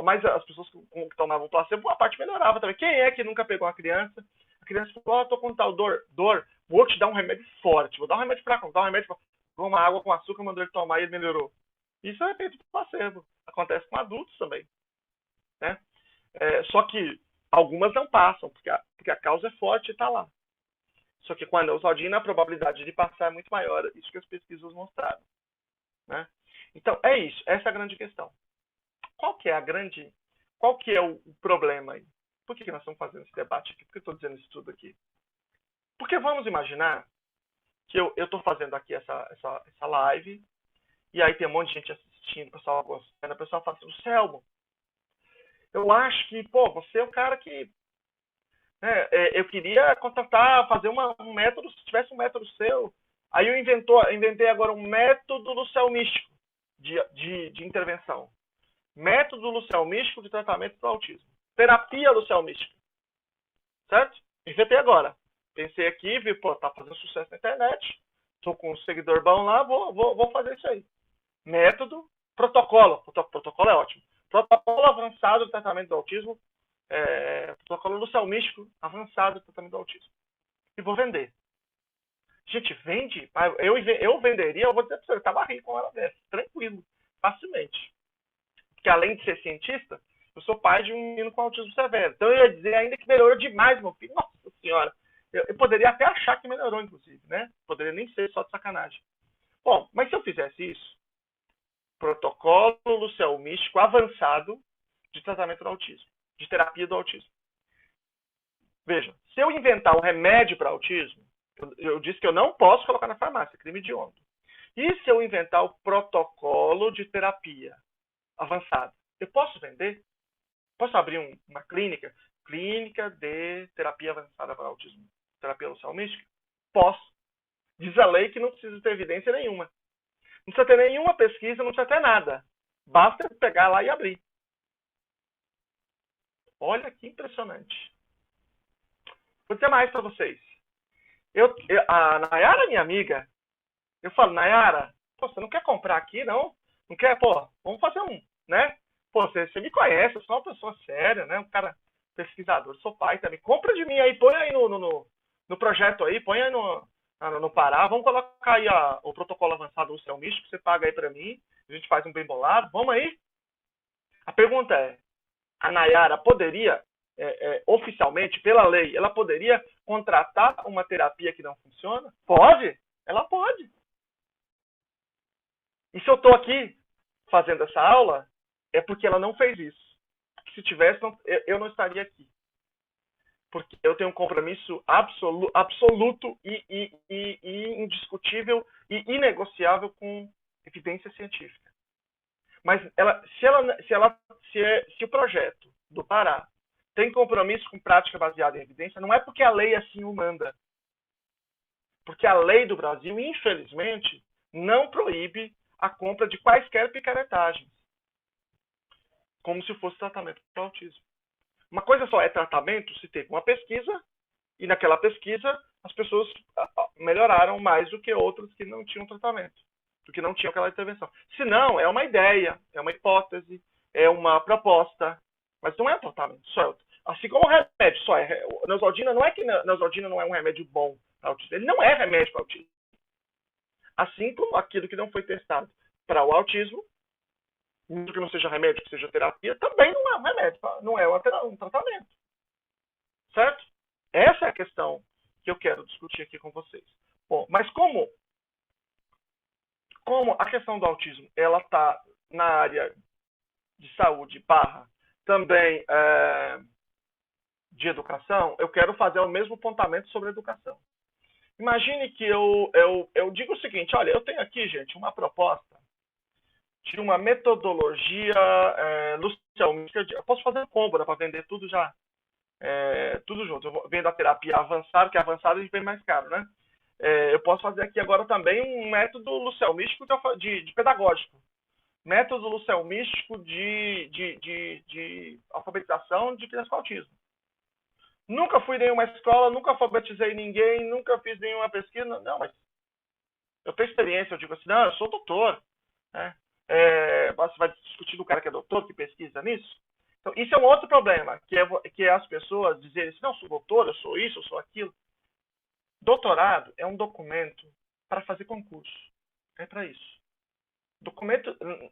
Mas as pessoas que tomavam placebo, a parte melhorava também. Quem é que nunca pegou uma criança? A criança falou, tô com tal dor, vou te dar um remédio forte, vou dar um remédio fraco, vou dar um remédio com uma água com açúcar, mandou ele tomar e ele melhorou. Isso é efeito do placebo. Acontece com adultos também. Né? Só que algumas não passam, porque a causa é forte e está lá. Só que com a Neosaldina a probabilidade de passar é muito maior. Isso que as pesquisas mostraram. Né? Então, é isso. Essa é a grande questão. Qual que é o problema aí? Por que nós estamos fazendo esse debate aqui? Por que eu estou dizendo isso tudo aqui? Porque vamos imaginar que eu estou fazendo aqui essa live, e aí tem um monte de gente assistindo, o pessoal gostando, o pessoal fala assim, Selmo, eu acho que, você é o cara que eu queria contratar, fazer um método, se tivesse um método seu. Aí eu inventei agora um método Lucial Místico de intervenção. Método Lucial Místico de tratamento para o autismo. Terapia Lucial Mística. Certo? Inventei agora. Pensei aqui, vi, tá fazendo sucesso na internet. Tô com um seguidor bom lá, vou fazer isso aí. Método, protocolo. Protocolo é ótimo. Protocolo avançado de tratamento do autismo. Protocolo Lucial Místico avançado de tratamento do autismo. E vou vender. Gente, vende. Eu venderia, eu vou dizer pra você, eu tava rico com ela dessa. Tranquilo. Facilmente. Porque além de ser cientista, eu sou pai de um menino com autismo severo. Então eu ia dizer ainda que melhorou demais, meu filho. Nossa senhora. Eu poderia até achar que melhorou, inclusive, né? Poderia nem ser só de sacanagem. Bom, mas se eu fizesse isso, protocolo Lucial Místico avançado de tratamento do autismo. de terapia do autismo. Veja, se eu inventar um remédio para autismo, eu disse que eu não posso colocar na farmácia, crime hediondo. E se eu inventar o protocolo de terapia avançada, eu posso vender? Posso abrir uma clínica de terapia avançada para autismo, terapia social mística? Posso. Diz a lei que não precisa ter evidência nenhuma. Não precisa ter nenhuma pesquisa, não precisa ter nada. Basta pegar lá e abrir. Olha que impressionante. Vou dizer mais para vocês. A Nayara, minha amiga, eu falo, Nayara, pô, você não quer comprar aqui, não? Não quer? Pô, vamos fazer um, né? Pô, você me conhece, eu sou uma pessoa séria, né? Um cara pesquisador, sou pai também. Compra de mim aí, põe aí no projeto aí, põe aí no Pará. Vamos colocar aí o protocolo avançado do céu místico, você paga aí para mim, a gente faz um bem bolado, vamos aí? A pergunta é, a Nayara poderia, oficialmente, pela lei, ela poderia contratar uma terapia que não funciona? Pode, ela pode. E se eu estou aqui fazendo essa aula, é porque ela não fez isso. Se tivesse, eu não estaria aqui. Porque eu tenho um compromisso absoluto e indiscutível e inegociável com evidência científica. Mas se o projeto do Pará tem compromisso com prática baseada em evidência, não é porque a lei assim o manda. Porque a lei do Brasil, infelizmente, não proíbe a compra de quaisquer picaretagens, como se fosse tratamento para autismo. Uma coisa só é tratamento se teve uma pesquisa e naquela pesquisa as pessoas melhoraram mais do que outras que não tinham tratamento, do que não tinham aquela intervenção. Se não, é uma ideia, é uma hipótese, é uma proposta, mas não é um tratamento. Assim como o remédio só é. Neosaldina não é que Neosaldina não é um remédio bom para autismo. Ele não é remédio para autismo. Assim como aquilo que não foi testado para o autismo, mesmo que não seja remédio, que seja terapia, também não é um remédio, não é um tratamento. Certo? Essa é a questão que eu quero discutir aqui com vocês. Bom, mas como a questão do autismo ela está na área de saúde também de educação, eu quero fazer o mesmo apontamento sobre educação. Imagine que eu digo o seguinte, olha, eu tenho aqui, gente, uma proposta de uma metodologia lucialmística. Eu posso fazer um combo, dá para vender tudo já, tudo junto. Eu vendo a terapia avançada, que avançada a gente vem mais caro, né? Eu posso fazer aqui agora também um método lucialmístico de pedagógico. Método lucialmístico de alfabetização de criança com autismo. Nunca fui em nenhuma escola, nunca alfabetizei ninguém, nunca fiz nenhuma pesquisa. Não, mas eu tenho experiência, eu digo assim, não, eu sou doutor. Né? Você vai discutir do cara que é doutor, que pesquisa nisso? Então, isso é um outro problema, que é as pessoas dizerem assim, não, eu sou doutor, eu sou isso, eu sou aquilo. Doutorado é um documento para fazer concurso. É para isso.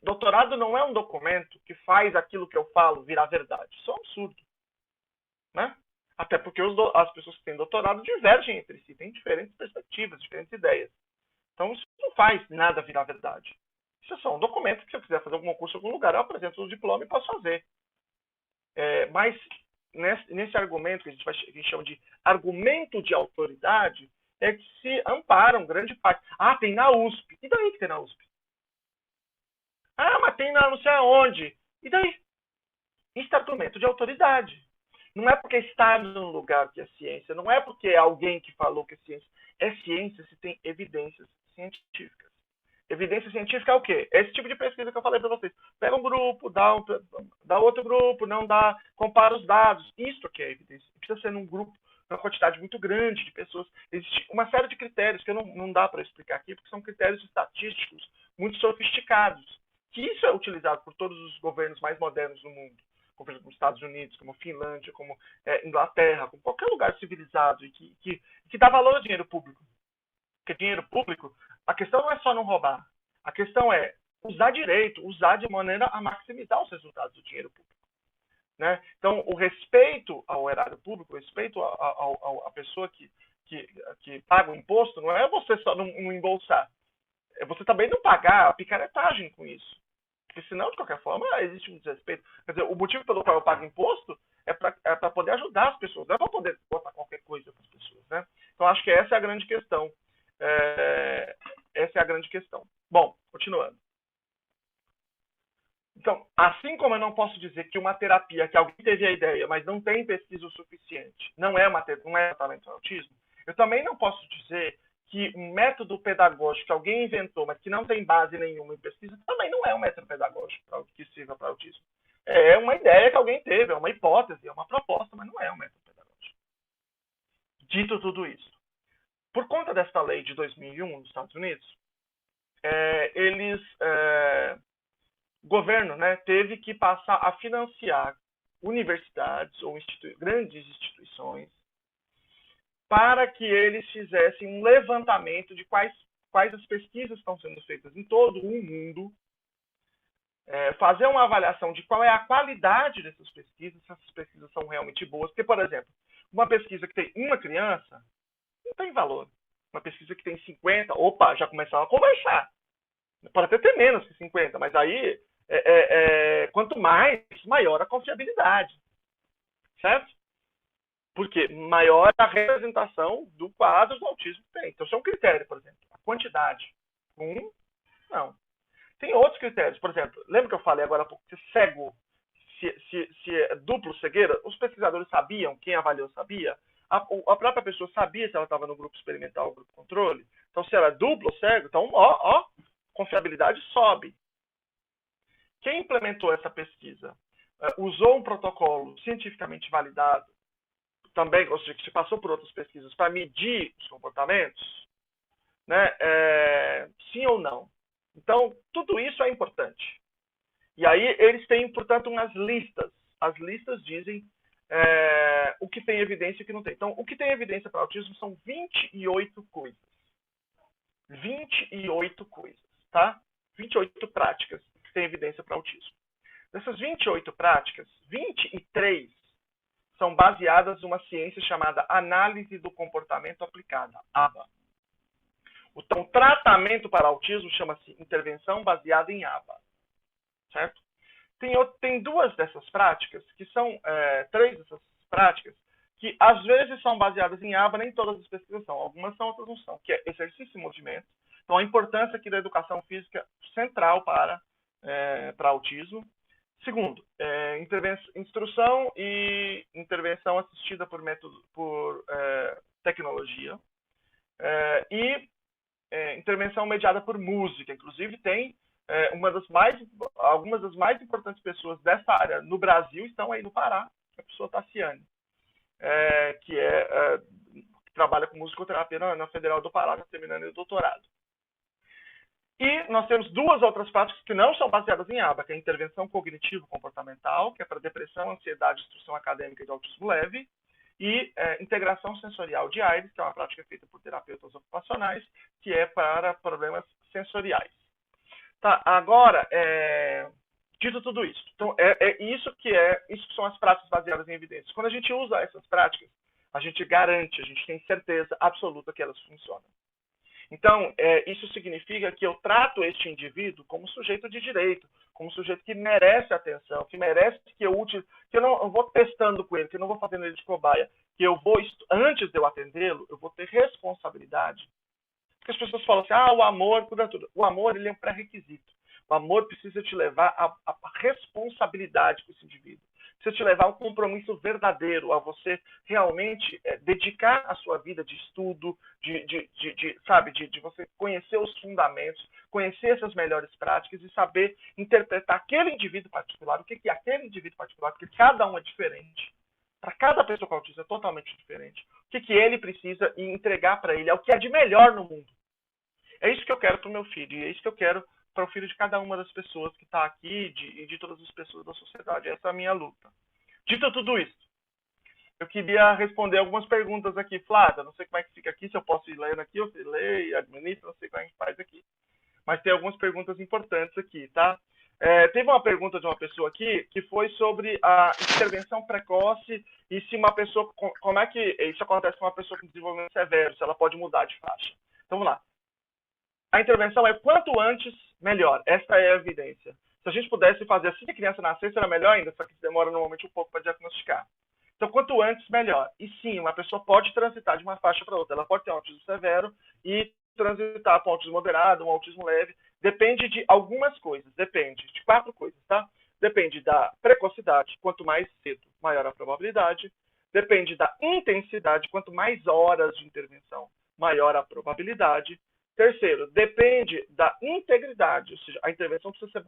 Doutorado não é um documento que faz aquilo que eu falo virar verdade. Isso é um absurdo. Né? Até porque as pessoas que têm doutorado divergem entre si, têm diferentes perspectivas, diferentes ideias. Então, isso não faz nada virar verdade. Isso é só um documento que, se eu quiser fazer algum curso em algum lugar, eu apresento o diploma e posso fazer. Mas, nesse argumento, que a gente chama de argumento de autoridade, é que se amparam grande parte. Ah, tem na USP. E daí que tem na USP? Ah, mas tem na não sei aonde. E daí? Isso é argumento de autoridade. Não é porque está num lugar que é ciência, não é porque é alguém que falou que é ciência. É ciência se tem evidências científicas. Evidência científica é o quê? É esse tipo de pesquisa que eu falei para vocês. Pega um grupo, dá outro grupo, não dá, compara os dados. Isso aqui é evidência. Precisa ser num grupo, uma quantidade muito grande de pessoas. Existe uma série de critérios que não dá para explicar aqui, porque são critérios estatísticos muito sofisticados. Que isso é utilizado por todos os governos mais modernos do mundo. Como os Estados Unidos, como Finlândia, como Inglaterra, como qualquer lugar civilizado e que dá valor ao dinheiro público. Porque dinheiro público, a questão não é só não roubar. A questão é usar direito, usar de maneira a maximizar os resultados do dinheiro público. Né? Então, o respeito ao erário público, o respeito à pessoa que paga o imposto, não é você só não embolsar. É você também não pagar a picaretagem com isso. Porque senão, de qualquer forma, existe um desrespeito. Quer dizer, o motivo pelo qual eu pago imposto ajudar as pessoas, não é para poder botar qualquer coisa para as pessoas, né? Então, acho que essa é a grande questão. Essa é a grande questão. Bom, continuando. Então, assim como eu não posso dizer que uma terapia que alguém teve a ideia, mas não tem pesquisa o suficiente, não é tratamento para autismo, eu também não posso dizer que um método pedagógico que alguém inventou, mas que não tem base nenhuma em pesquisa, também não é um método pedagógico que sirva para autismo. É uma ideia que alguém teve, é uma hipótese, é uma proposta, mas não é um método pedagógico. Dito tudo isso, por conta desta lei de 2001 nos Estados Unidos, o governo, né, teve que passar a financiar universidades ou grandes instituições para que eles fizessem um levantamento de quais as pesquisas estão sendo feitas em todo o mundo, fazer uma avaliação de qual é a qualidade dessas pesquisas, se essas pesquisas são realmente boas. Porque, por exemplo, uma pesquisa que tem uma criança não tem valor. Uma pesquisa que tem 50, opa, já começaram a conversar. Pode até ter menos que 50, mas aí, quanto mais, maior a confiabilidade. Certo? Porque maior a representação do quadro do autismo que tem. Então, isso é um critério, por exemplo. A quantidade. Não. Tem outros critérios. Por exemplo, lembra que eu falei agora há pouco que cego, se é duplo cegueira? Os pesquisadores sabiam, quem avaliou sabia. A própria pessoa sabia se ela estava no grupo experimental ou grupo controle. Então, se ela é duplo ou cego, então, confiabilidade sobe. Quem implementou essa pesquisa usou um protocolo cientificamente validado, também, ou seja, que se passou por outras pesquisas para medir os comportamentos, né? Sim ou não? Então, tudo isso é importante. E aí, eles têm, portanto, umas listas. As listas dizem o que tem evidência e o que não tem. Então, o que tem evidência para autismo são 28 coisas. 28 coisas, tá? 28 práticas que têm evidência para autismo. Dessas 28 práticas, 23 são baseadas numa ciência chamada Análise do Comportamento Aplicada, ABA. Então, tratamento para autismo chama-se Intervenção Baseada em ABA. Certo? Tem duas dessas práticas, que são três dessas práticas, que às vezes são baseadas em ABA, nem todas as pesquisas são. Algumas são, outras não são, que é exercício e movimento. Então, a importância aqui da educação física central para autismo. Segundo, instrução e intervenção assistida por tecnologia. E intervenção mediada por música. Inclusive, tem algumas das mais importantes pessoas dessa área no Brasil estão aí no Pará, a pessoa Tassiane, que trabalha com musicoterapia na Federal do Pará, está terminando o doutorado. E nós temos duas outras práticas que não são baseadas em ABA, que é a intervenção cognitivo-comportamental, que é para depressão, ansiedade, instrução acadêmica e de autismo leve, e integração sensorial de Aires, que é uma prática feita por terapeutas ocupacionais, que é para problemas sensoriais. Tá, agora, dito tudo isso, então isso que são as práticas baseadas em evidências. Quando a gente usa essas práticas, a gente garante, a gente tem certeza absoluta que elas funcionam. Então, isso significa que eu trato este indivíduo como sujeito de direito, como sujeito que merece atenção, que merece que eu não vou testando com ele, que eu não vou fazendo ele de cobaia, que eu vou, antes de eu atendê-lo, eu vou ter responsabilidade. Porque as pessoas falam assim, o amor cura tudo. O amor, ele é um pré-requisito. O amor precisa te levar a responsabilidade com esse indivíduo. Precisa te levar a um compromisso verdadeiro, a você realmente dedicar a sua vida de estudo, de você conhecer os fundamentos, conhecer essas melhores práticas e saber interpretar aquele indivíduo particular, o que é aquele indivíduo particular, porque cada um é diferente. Para cada pessoa com autismo é totalmente diferente. O que ele precisa e entregar para ele é o que é de melhor no mundo. É isso que eu quero para o meu filho e é isso que eu quero para o filho de cada uma das pessoas que está aqui e de todas as pessoas da sociedade. Essa é a minha luta. Dito tudo isso, eu queria responder algumas perguntas aqui. Flávia, não sei como é que fica aqui, se eu posso ir lendo aqui, eu leio e administro, não sei como é que faz aqui. Mas tem algumas perguntas importantes aqui, tá? Teve uma pergunta de uma pessoa aqui que foi sobre a intervenção precoce e se uma pessoa, como é que isso acontece com uma pessoa com desenvolvimento severo, se ela pode mudar de faixa. Então vamos lá. A intervenção é quanto antes, melhor. Essa é a evidência. Se a gente pudesse fazer assim que a criança nascesse, era melhor ainda, só que demora normalmente um pouco para diagnosticar. Então, quanto antes, melhor. E sim, uma pessoa pode transitar de uma faixa para outra. Ela pode ter um autismo severo e transitar para um autismo moderado, um autismo leve. Depende de algumas coisas. Depende de 4 coisas, tá? Depende da precocidade. Quanto mais cedo, maior a probabilidade. Depende da intensidade. Quanto mais horas de intervenção, maior a probabilidade. Terceiro, depende da integridade. Ou seja, a intervenção precisa ser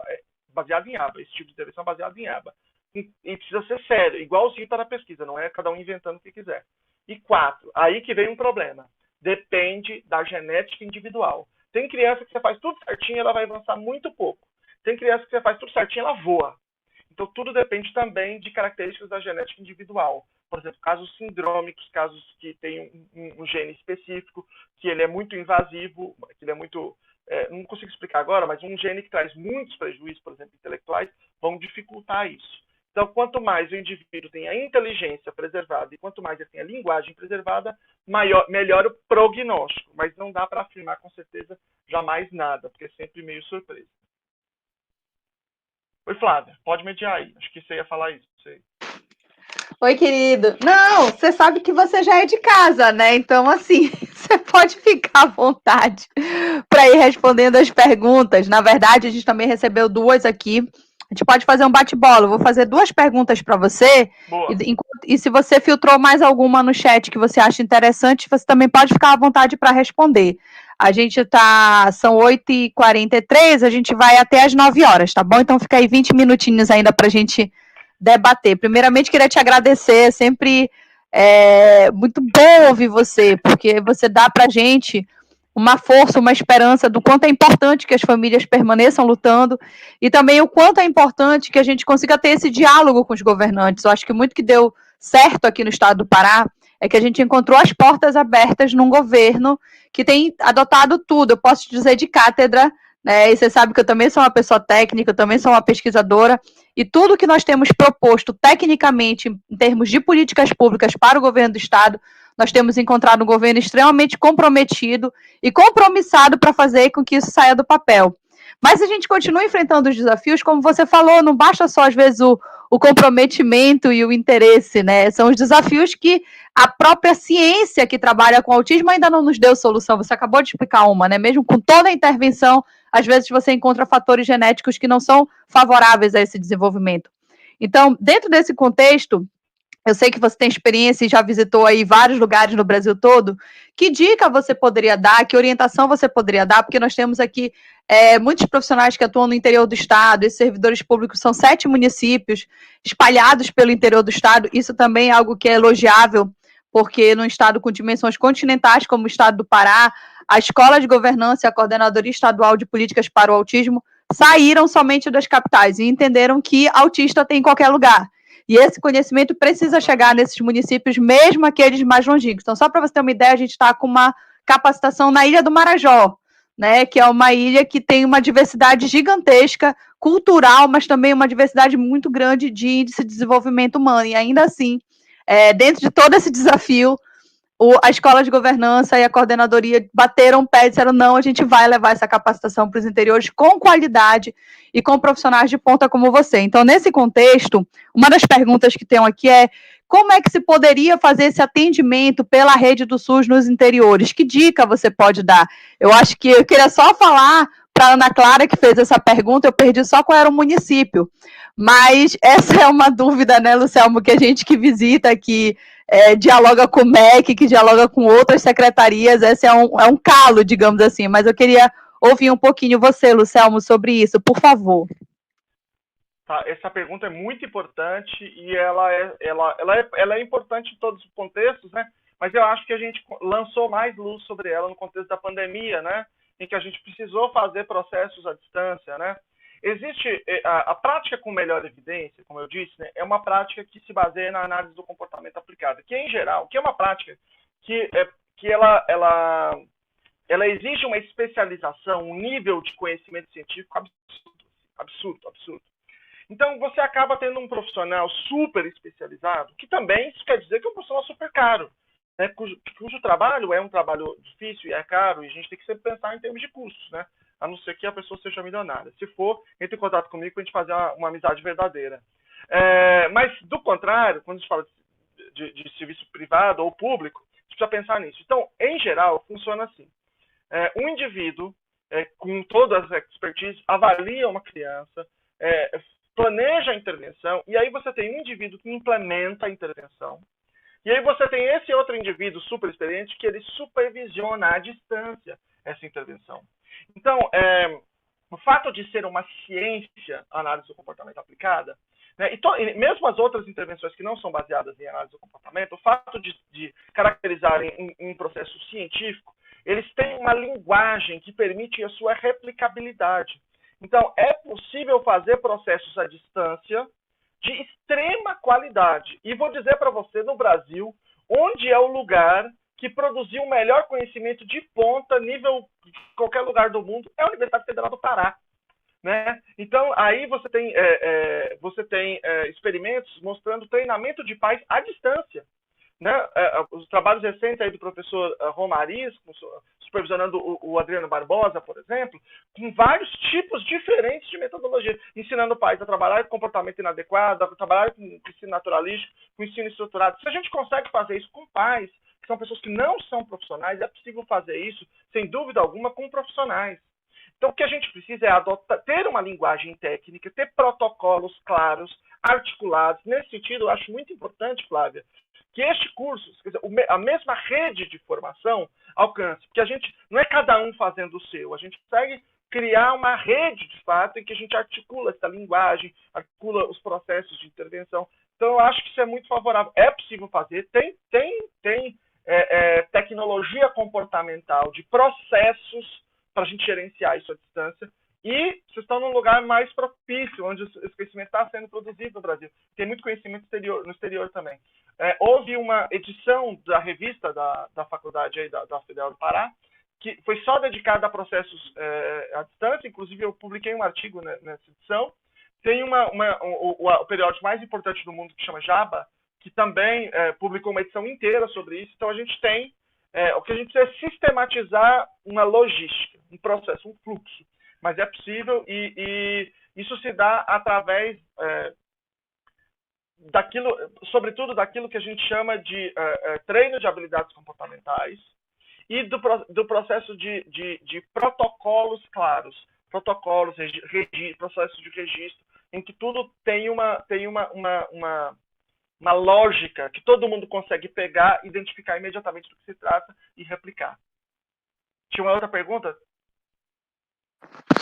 baseada em aba. Esse tipo de intervenção é baseada em aba. E precisa ser sério, igualzinho está na pesquisa, não é cada um inventando o que quiser. E 4, aí que vem um problema. Depende da genética individual. Tem criança que você faz tudo certinho, ela vai avançar muito pouco. Tem criança que você faz tudo certinho, ela voa. Então, tudo depende também de características da genética individual. Por exemplo, casos sindrômicos, casos que tem um gene específico, que ele é muito invasivo, que ele é muito... não consigo explicar agora, mas um gene que traz muitos prejuízos, por exemplo, intelectuais, vão dificultar isso. Então, quanto mais o indivíduo tem a inteligência preservada e quanto mais ele tem a linguagem preservada, melhor o prognóstico. Mas não dá para afirmar com certeza jamais nada, porque é sempre meio surpresa. Oi, Flávia, pode mediar aí. Acho que você ia falar isso. Sei. Oi, querido. Não, você sabe que você já é de casa, né? Então, assim, você pode ficar à vontade para ir respondendo as perguntas. Na verdade, a gente também recebeu 2 aqui. A gente pode fazer um bate-bola. Eu vou fazer 2 perguntas para você. E se você filtrou mais alguma no chat que você acha interessante, você também pode ficar à vontade para responder. A gente são 8h43, a gente vai até as 9 horas, tá bom? Então fica aí 20 minutinhos ainda para a gente debater. Primeiramente, queria te agradecer, é sempre muito bom ouvir você, porque você dá para a gente uma força, uma esperança do quanto é importante que as famílias permaneçam lutando e também o quanto é importante que a gente consiga ter esse diálogo com os governantes. Eu acho que muito que deu certo aqui no estado do Pará é que a gente encontrou as portas abertas num governo que tem adotado tudo, eu posso te dizer de cátedra, né? E você sabe que eu também sou uma pessoa técnica, eu também sou uma pesquisadora, e tudo que nós temos proposto tecnicamente em termos de políticas públicas para o governo do estado, nós temos encontrado um governo extremamente comprometido e compromissado para fazer com que isso saia do papel. Mas a gente continua enfrentando os desafios, como você falou, não basta só, às vezes, o comprometimento e o interesse, né? São os desafios que a própria ciência que trabalha com autismo ainda não nos deu solução. Você acabou de explicar uma, né? Mesmo com toda a intervenção, às vezes você encontra fatores genéticos que não são favoráveis a esse desenvolvimento. Então, dentro desse contexto, eu sei que você tem experiência e já visitou aí vários lugares no Brasil todo. Que dica você poderia dar? Que orientação você poderia dar? Porque nós temos aqui muitos profissionais que atuam no interior do estado. Esses servidores públicos são 7 municípios espalhados pelo interior do estado. Isso também é algo que é elogiável, porque num estado com dimensões continentais, como o estado do Pará, a Escola de Governança e a Coordenadoria Estadual de Políticas para o Autismo saíram somente das capitais e entenderam que autista tem em qualquer lugar. E esse conhecimento precisa chegar nesses municípios, mesmo aqueles mais longínquos. Então, só para você ter uma ideia, a gente está com uma capacitação na Ilha do Marajó, né, que é uma ilha que tem uma diversidade gigantesca, cultural, mas também uma diversidade muito grande de índice de desenvolvimento humano. E ainda assim, dentro de todo esse desafio, a Escola de Governança e a coordenadoria bateram o pé e disseram, não, a gente vai levar essa capacitação para os interiores com qualidade e com profissionais de ponta como você. Então, nesse contexto, uma das perguntas que tem aqui é como é que se poderia fazer esse atendimento pela rede do SUS nos interiores? Que dica você pode dar? Eu acho que eu queria só falar para a Ana Clara, que fez essa pergunta, eu perdi só qual era o município. Mas essa é uma dúvida, né, Lucelmo, que a gente que visita aqui, dialoga com o MEC, que dialoga com outras secretarias, esse é um calo, digamos assim, mas eu queria ouvir um pouquinho você, Lucelmo, sobre isso, por favor. Tá, essa pergunta é muito importante e ela é importante em todos os contextos, né? Mas eu acho que a gente lançou mais luz sobre ela no contexto da pandemia, né? Em que a gente precisou fazer processos à distância, né? Existe a prática com melhor evidência, como eu disse, né, é uma prática que se baseia na análise do comportamento aplicado, que em geral, que é uma prática que ela exige uma especialização, um nível de conhecimento científico absurdo. Então, você acaba tendo um profissional super especializado, que também isso quer dizer que é um profissional super caro, né, cujo trabalho é um trabalho difícil e é caro, e a gente tem que sempre pensar em termos de custos, né? A não ser que a pessoa seja milionária. Se for, entre em contato comigo para a gente fazer uma amizade verdadeira. Mas, do contrário, quando a gente fala de serviço privado ou público, a gente precisa pensar nisso. Então, em geral, funciona assim. Um indivíduo com todas as expertise avalia uma criança, planeja a intervenção, e aí você tem um indivíduo que implementa a intervenção, e aí você tem esse outro indivíduo super experiente que ele supervisiona à distância essa intervenção. Então, o fato de ser uma ciência, a análise do comportamento aplicada, né, e mesmo as outras intervenções que não são baseadas em análise do comportamento, o fato de caracterizarem um processo científico, eles têm uma linguagem que permite a sua replicabilidade. Então, é possível fazer processos à distância de extrema qualidade. E vou dizer para você, no Brasil, onde é o lugar que produziu o melhor conhecimento de ponta, nível de qualquer lugar do mundo, é a Universidade Federal do Pará. Né? Então, aí você tem experimentos mostrando treinamento de pais à distância. Né? Os trabalhos recentes aí do professor Romariz, supervisionando o Adriano Barbosa, por exemplo, com vários tipos diferentes de metodologia, ensinando pais a trabalhar com comportamento inadequado, a trabalhar com ensino naturalístico, com ensino estruturado. Se a gente consegue fazer isso com pais, que são pessoas que não são profissionais, é possível fazer isso, sem dúvida alguma, com profissionais. Então, o que a gente precisa é ter uma linguagem técnica, ter protocolos claros, articulados. Nesse sentido, eu acho muito importante, Flávia, que este curso, quer dizer, a mesma rede de formação alcance, porque a gente não é cada um fazendo o seu, a gente consegue criar uma rede, de fato, em que a gente articula essa linguagem, articula os processos de intervenção. Então, eu acho que isso é muito favorável. É possível fazer, tem tecnologia comportamental de processos para a gente gerenciar isso à distância, e vocês estão num lugar mais propício, onde esse conhecimento está sendo produzido no Brasil. Tem muito conhecimento no exterior também. Houve uma edição da revista da faculdade aí, da Federal do Pará, que foi só dedicada a processos à distância. Inclusive, eu publiquei um artigo nessa edição. Tem o periódico mais importante do mundo, que chama JABA, que também publicou uma edição inteira sobre isso. Então, a gente tem o que a gente precisa é sistematizar uma logística, um processo, um fluxo. Mas é possível, e isso se dá através sobretudo daquilo que a gente chama de treino de habilidades comportamentais e do processo de protocolos claros, protocolos, processos de registro, em que tudo tem uma lógica que todo mundo consegue pegar, identificar imediatamente do que se trata e replicar. Tinha uma outra pergunta?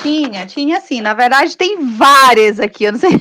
Tinha sim. Na verdade, tem várias aqui. Eu não sei.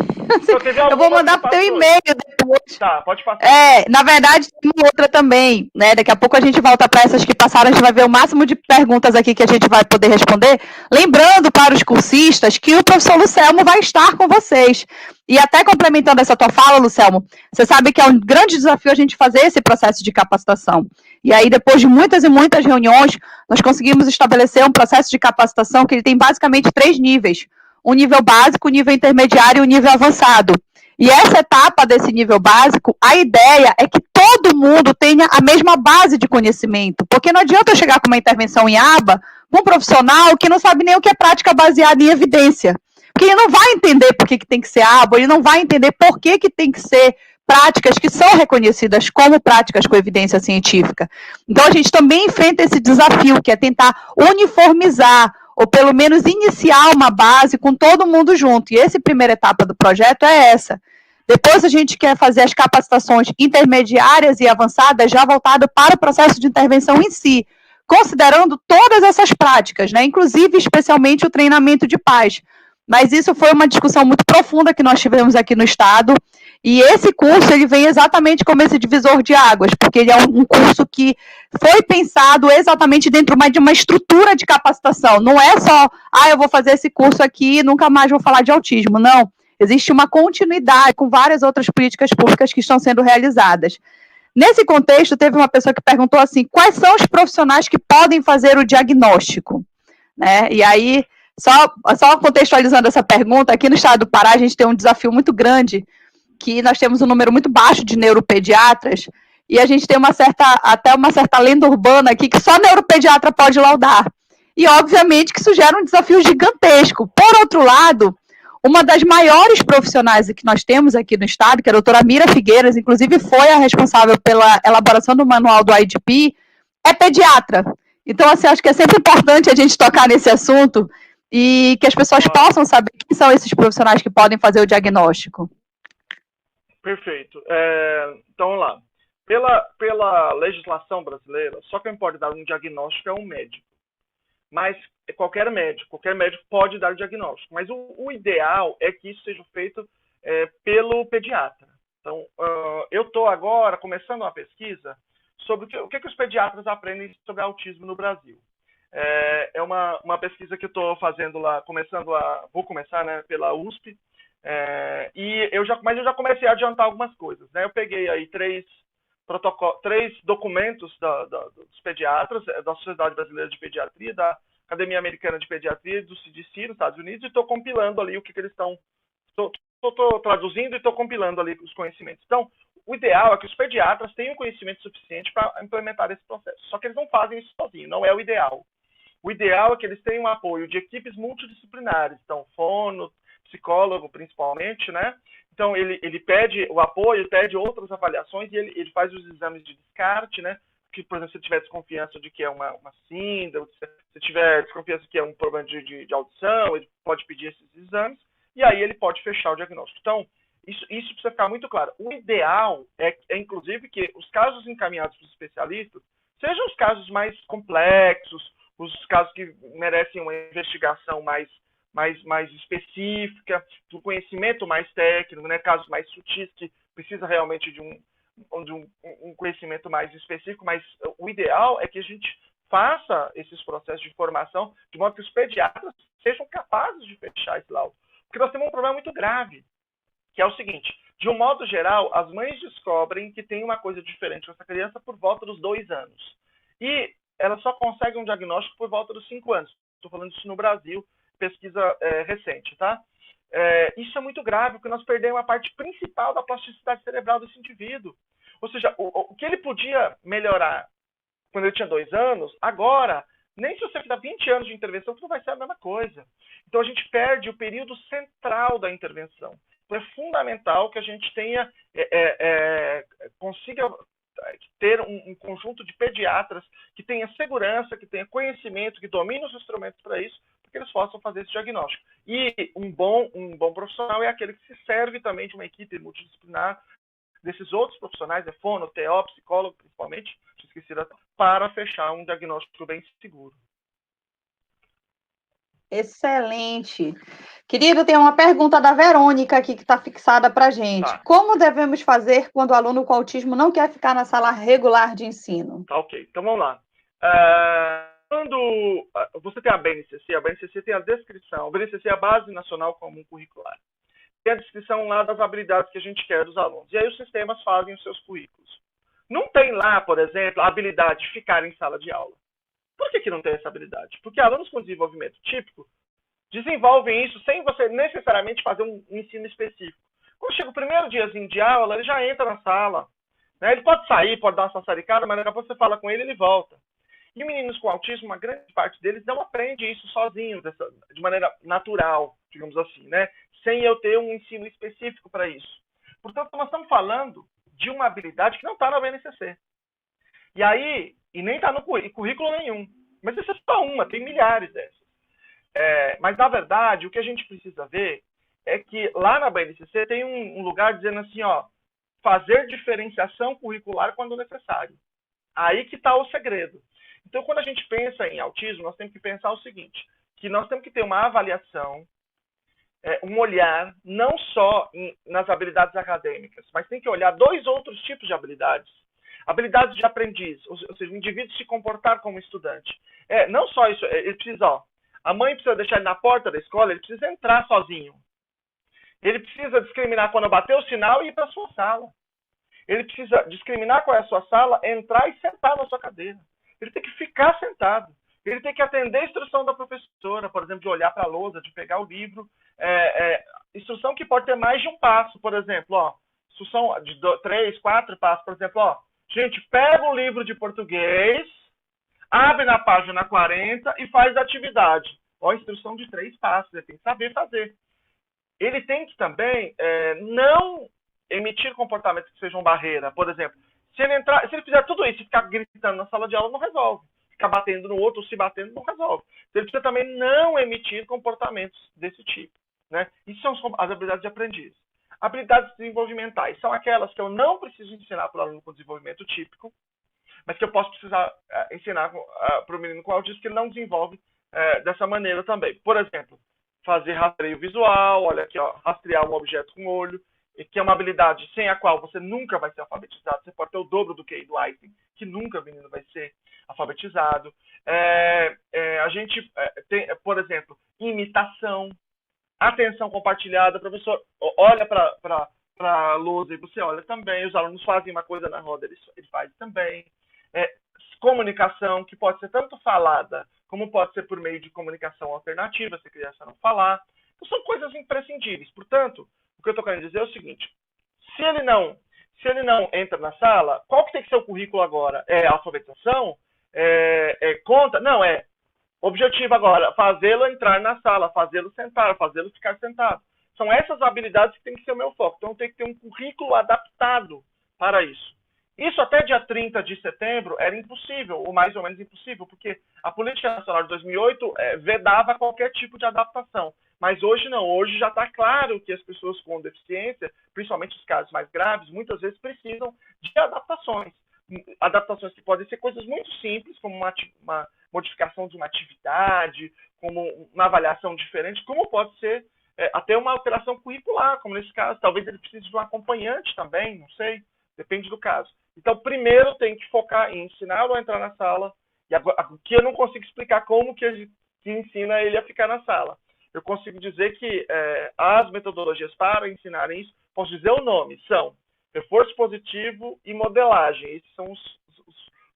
Eu vou mandar pro teu e-mail depois. Tá, pode passar. Na verdade, tem uma outra também, né? Daqui a pouco a gente volta para essas que passaram, a gente vai ver o máximo de perguntas aqui que a gente vai poder responder. Lembrando para os cursistas que o professor Lucelmo vai estar com vocês. E até complementando essa tua fala, Lucelmo, você sabe que é um grande desafio a gente fazer esse processo de capacitação. E aí, depois de muitas e muitas reuniões, nós conseguimos estabelecer um processo de capacitação que ele tem basicamente 3 níveis. Um nível básico, um nível intermediário e um nível avançado. E essa etapa desse nível básico, a ideia é que todo mundo tenha a mesma base de conhecimento. Porque não adianta eu chegar com uma intervenção em aba com um profissional que não sabe nem o que é prática baseada em evidência. Porque ele não vai entender por que tem que ser aba, ele não vai entender por que tem que ser práticas que são reconhecidas como práticas com evidência científica. Então, a gente também enfrenta esse desafio, que é tentar uniformizar, ou pelo menos iniciar uma base com todo mundo junto. E essa primeira etapa do projeto é essa. Depois a gente quer fazer as capacitações intermediárias e avançadas já voltado para o processo de intervenção em si, considerando todas essas práticas, né? Inclusive, especialmente, o treinamento de pais. Mas isso foi uma discussão muito profunda que nós tivemos aqui no Estado, e esse curso ele vem exatamente como esse divisor de águas, porque ele é um curso que foi pensado exatamente dentro de uma estrutura de capacitação. Não é só, eu vou fazer esse curso aqui e nunca mais vou falar de autismo. Não, existe uma continuidade com várias outras políticas públicas que estão sendo realizadas. Nesse contexto, teve uma pessoa que perguntou assim, quais são os profissionais que podem fazer o diagnóstico? Né? E aí, só contextualizando essa pergunta, aqui no estado do Pará a gente tem um desafio muito grande, que nós temos um número muito baixo de neuropediatras, e a gente tem até uma certa lenda urbana aqui, que só neuropediatra pode laudar. E, obviamente, que isso gera um desafio gigantesco. Por outro lado, uma das maiores profissionais que nós temos aqui no estado, que é a doutora Mira Figueiras, inclusive foi a responsável pela elaboração do manual do IDP, é pediatra. Então, assim, acho que é sempre importante a gente tocar nesse assunto e que as pessoas possam saber quem são esses profissionais que podem fazer o diagnóstico. Perfeito. Então, vamos lá. Pela legislação brasileira, só quem pode dar um diagnóstico é um médico. Mas qualquer médico pode dar o diagnóstico. Mas o ideal é que isso seja feito pelo pediatra. Então, eu estou agora começando uma pesquisa sobre o que os pediatras aprendem sobre autismo no Brasil. É uma pesquisa que eu estou fazendo lá, vou começar, né, pela USP, mas eu já comecei a adiantar algumas coisas, né? Eu peguei aí três documentos dos pediatras, da Sociedade Brasileira de Pediatria, da Academia Americana de Pediatria e do CDC nos Estados Unidos, e estou compilando ali o que eles estão... Estou traduzindo e estou compilando ali os conhecimentos. Então, o ideal é que os pediatras tenham conhecimento suficiente para implementar esse processo. Só que eles não fazem isso sozinhos, não é o ideal. O ideal é que eles tenham apoio de equipes multidisciplinares, então fono, psicólogo principalmente, né? Então ele pede o apoio, pede outras avaliações e ele faz os exames de descarte, né? Que, por exemplo, se tiver desconfiança de que é uma síndrome, se tiver desconfiança de que é um problema de audição, ele pode pedir esses exames e aí ele pode fechar o diagnóstico. Então, isso precisa ficar muito claro. O ideal é inclusive, que os casos encaminhados para os especialistas sejam os casos mais complexos, os casos que merecem uma investigação mais específica, do conhecimento mais técnico, né? Casos mais sutis que precisa realmente de um conhecimento mais específico, mas o ideal é que a gente faça esses processos de formação de modo que os pediatras sejam capazes de fechar esse laudo. Porque nós temos um problema muito grave, que é o seguinte: de um modo geral, as mães descobrem que tem uma coisa diferente com essa criança por volta dos 2 anos. E elas só conseguem um diagnóstico por volta dos 5 anos. Estou falando isso no Brasil, pesquisa recente, tá? Isso é muito grave, porque nós perdemos a parte principal da plasticidade cerebral desse indivíduo. Ou seja, o que ele podia melhorar quando ele tinha 2 anos, agora, nem se você fizer 20 anos de intervenção, que não vai ser a mesma coisa. Então a gente perde o período central da intervenção. Então é fundamental que a gente consiga ter um conjunto de pediatras que tenha segurança, que tenha conhecimento, que domine os instrumentos para isso, para que eles possam fazer esse diagnóstico. E um bom profissional é aquele que se serve também de uma equipe multidisciplinar, desses outros profissionais, fono, TO, psicólogo principalmente, para fechar um diagnóstico bem seguro. Excelente. Querido, tem uma pergunta da Verônica aqui que está fixada para a gente. Tá. Como devemos fazer quando o aluno com autismo não quer ficar na sala regular de ensino? Tá, ok. Então vamos lá. Quando você tem a BNCC tem a descrição. A BNCC é a Base Nacional Comum Curricular. Tem a descrição lá das habilidades que a gente quer dos alunos. E aí os sistemas fazem os seus currículos. Não tem lá, por exemplo, a habilidade de ficar em sala de aula. Por que não tem essa habilidade? Porque alunos com desenvolvimento típico desenvolvem isso sem você necessariamente fazer um ensino específico. Quando chega o primeiro diazinho de aula, ele já entra na sala. Né? Ele pode sair, pode dar uma sassaricada, mas daqui a pouco você fala com ele e ele volta. E meninos com autismo, uma grande parte deles não aprende isso sozinho, de maneira natural, digamos assim, né? Sem eu ter um ensino específico para isso. Portanto, nós estamos falando de uma habilidade que não está na BNCC. E aí, e nem está no currículo nenhum. Mas essa é só uma, tem milhares dessas. Mas, na verdade, o que a gente precisa ver é que lá na BNCC tem um lugar dizendo assim, ó, fazer diferenciação curricular quando necessário. Aí que está o segredo. Então, quando a gente pensa em autismo, nós temos que pensar o seguinte, que nós temos que ter uma avaliação, um olhar, não só nas habilidades acadêmicas, mas tem que olhar 2 outros tipos de habilidades. Habilidades de aprendiz, ou seja, o indivíduo se comportar como estudante. Não só isso, ele precisa, a mãe precisa deixar ele na porta da escola, ele precisa entrar sozinho. Ele precisa discriminar quando bater o sinal e ir para a sua sala. Ele precisa discriminar qual é a sua sala, entrar e sentar na sua cadeira. Ele tem que ficar sentado. Ele tem que atender a instrução da professora, por exemplo, de olhar para a lousa, de pegar o livro. Instrução que pode ter mais de um passo, por exemplo, instrução de 3, 4 passos, por exemplo, gente, pega o livro de português, abre na página 40 e faz a atividade. Instrução de 3 passos, ele tem que saber fazer. ele tem que também não emitir comportamentos que sejam barreira. Por exemplo, se ele fizer tudo isso e ficar gritando na sala de aula, não resolve. Ficar batendo no outro ou se batendo, não resolve. Ele precisa também não emitir comportamentos desse tipo. Né? Isso são as habilidades de aprendiz. Habilidades desenvolvimentais são aquelas que eu não preciso ensinar para o aluno com desenvolvimento típico, mas que eu posso precisar ensinar para o menino com autismo que ele não desenvolve dessa maneira também. Por exemplo, fazer rastreio visual, olha aqui, ó, rastrear um objeto com o olho, que é uma habilidade sem a qual você nunca vai ser alfabetizado. Você pode ter o dobro do QI do Einstein, que nunca o menino vai ser alfabetizado. A gente tem, por exemplo, imitação, atenção compartilhada. O professor olha para a lousa e você olha também. Os alunos fazem uma coisa na roda, ele faz também. Comunicação, que pode ser tanto falada, como pode ser por meio de comunicação alternativa, se a criança não falar. Então, são coisas imprescindíveis. Portanto, o que eu estou querendo dizer é o seguinte: se ele não entra na sala, qual que tem que ser o currículo agora? É alfabetização? Conta? Não, objetivo agora, fazê-lo entrar na sala, fazê-lo sentar, fazê-lo ficar sentado. São essas habilidades que tem que ser o meu foco. Então, tem que ter um currículo adaptado para isso. Isso até dia 30 de setembro era impossível, ou mais ou menos impossível, porque a Política Nacional de 2008 vedava qualquer tipo de adaptação. Mas hoje não, hoje já está claro que as pessoas com deficiência, principalmente os casos mais graves, muitas vezes precisam de adaptações. Adaptações que podem ser coisas muito simples, como uma modificação de uma atividade, como uma avaliação diferente, como pode ser até uma alteração curricular, como nesse caso. Talvez ele precise de um acompanhante também, não sei, depende do caso. Então, primeiro tem que focar em ensiná-lo a entrar na sala, e aqui eu não consigo explicar como que ensina ele a ficar na sala. Eu consigo dizer que as metodologias para ensinarem isso, posso dizer o nome, são reforço positivo e modelagem. Esses são os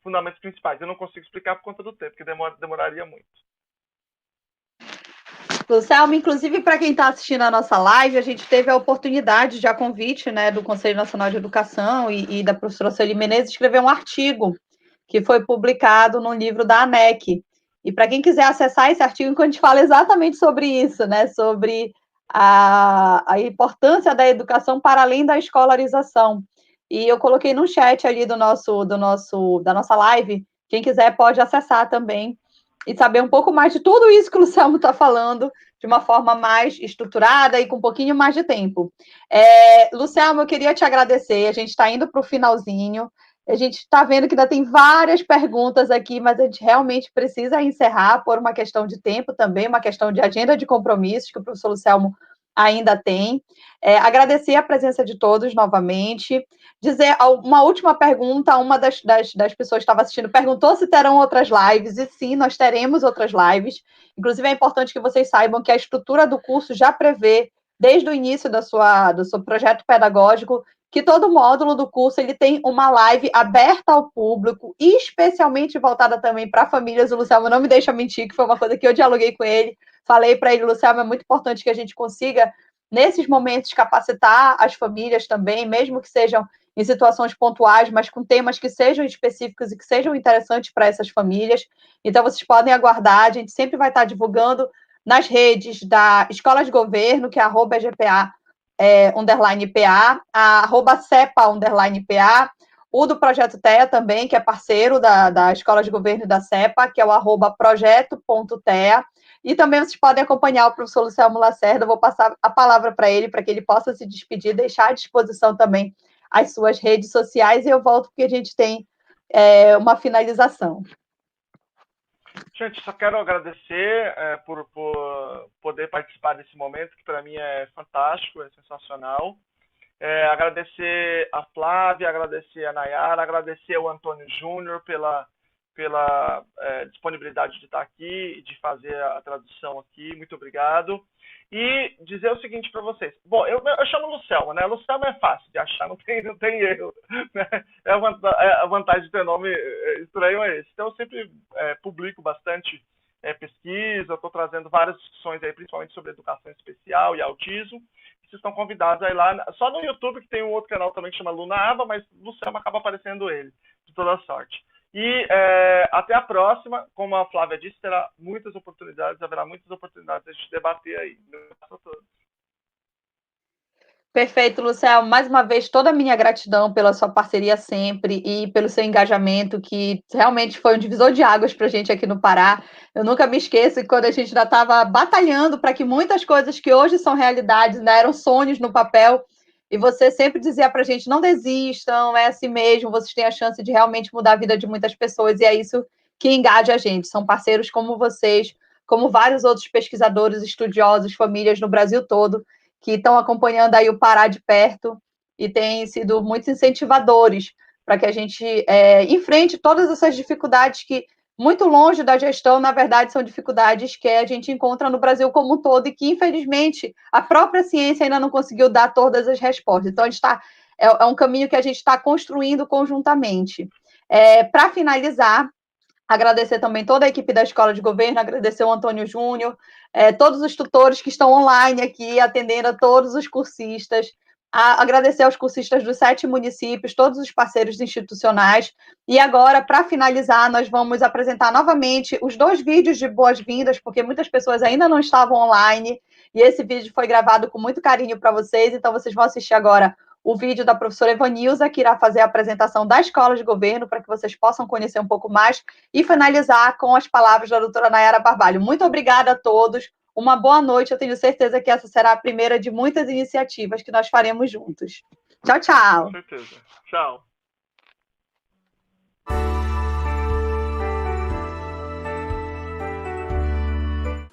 fundamentos principais. Eu não consigo explicar por conta do tempo, porque demoraria muito. Lucelmo, inclusive para quem está assistindo a nossa live, a gente teve a oportunidade, já convite, né, do Conselho Nacional de Educação e da professora Sueli Menezes, escrever um artigo que foi publicado no livro da ANEC. E para quem quiser acessar esse artigo, a gente fala exatamente sobre isso, né, sobre a importância da educação para além da escolarização. E eu coloquei no chat ali da nossa live, quem quiser pode acessar também e saber um pouco mais de tudo isso que o Lucelmo está falando, de uma forma mais estruturada e com um pouquinho mais de tempo. Lucelmo, eu queria te agradecer, a gente está indo para o finalzinho, a gente está vendo que ainda tem várias perguntas aqui, mas a gente realmente precisa encerrar por uma questão de tempo também, uma questão de agenda de compromissos que o professor Lucelmo ainda tem. Agradecer a presença de todos novamente. Dizer uma última pergunta, uma das pessoas que estava assistindo perguntou se terão outras lives, e sim, nós teremos outras lives. Inclusive, é importante que vocês saibam que a estrutura do curso já prevê, desde o início do seu projeto pedagógico, que todo módulo do curso ele tem uma live aberta ao público, e especialmente voltada também para famílias. O Lucelmo não me deixa mentir, que foi uma coisa que eu dialoguei com ele, falei para ele, Lucelmo, é muito importante que a gente consiga, nesses momentos, capacitar as famílias também, mesmo que sejam em situações pontuais, mas com temas que sejam específicos e que sejam interessantes para essas famílias. Então, vocês podem aguardar, a gente sempre vai estar divulgando nas redes da Escola de Governo, que é @EGPA _PA, a @CEPA _PA, o do Projeto TEA também, que é parceiro da Escola de Governo e da CEPA, que é o @projeto.tea. E também vocês podem acompanhar o professor Lucelmo Lacerda. Eu vou passar a palavra para ele que possa se despedir, deixar à disposição também as suas redes sociais, e eu volto porque a gente tem uma finalização. Gente, só quero agradecer por poder participar desse momento, que para mim é fantástico, é sensacional. Agradecer a Flávia, agradecer a Nayara, agradecer ao Antônio Júnior pela disponibilidade de estar aqui e de fazer a tradução aqui. Muito obrigado. E dizer o seguinte para vocês. Bom, eu chamo Lucelmo, né? Lucelmo é fácil de achar, não tem erro. Né? A vantagem de ter nome estranho é esse. Então, eu sempre publico bastante pesquisa, estou trazendo várias discussões aí, principalmente sobre educação especial e autismo. Vocês estão convidados aí lá, só no YouTube, que tem um outro canal também que chama Luna Aba, mas Lucelmo acaba aparecendo ele, de toda sorte. E até a próxima. Como a Flávia disse, terá muitas oportunidades, haverá muitas oportunidades de a gente debater aí. Um abraço a todos. Perfeito, Luciel. Mais uma vez, toda a minha gratidão pela sua parceria sempre e pelo seu engajamento, que realmente foi um divisor de águas para a gente aqui no Pará. Eu nunca me esqueço que quando a gente ainda estava batalhando para que muitas coisas que hoje são realidades ainda eram sonhos no papel, e você sempre dizia para a gente: não desistam, é assim mesmo, vocês têm a chance de realmente mudar a vida de muitas pessoas, e é isso que engaja a gente. São parceiros como vocês, como vários outros pesquisadores, estudiosos, famílias no Brasil todo, que estão acompanhando aí o Pará de perto e têm sido muito incentivadores para que a gente enfrente todas essas dificuldades que, muito longe da gestão, na verdade, são dificuldades que a gente encontra no Brasil como um todo e que, infelizmente, a própria ciência ainda não conseguiu dar todas as respostas. Então, a gente é um caminho que a gente está construindo conjuntamente. Para finalizar, agradecer também toda a equipe da Escola de Governo, agradecer o Antônio Júnior, todos os tutores que estão online aqui, atendendo a todos os cursistas, agradecer aos cursistas dos 7 municípios, todos os parceiros institucionais. E agora, para finalizar, nós vamos apresentar novamente os 2 vídeos de boas-vindas, porque muitas pessoas ainda não estavam online, e esse vídeo foi gravado com muito carinho para vocês, então vocês vão assistir agora o vídeo da professora Evanilza, que irá fazer a apresentação da Escola de Governo, para que vocês possam conhecer um pouco mais, e finalizar com as palavras da doutora Nayara Barbalho. Muito obrigada a todos, uma boa noite, eu tenho certeza que essa será a primeira de muitas iniciativas que nós faremos juntos. Tchau, tchau. Com certeza. Tchau.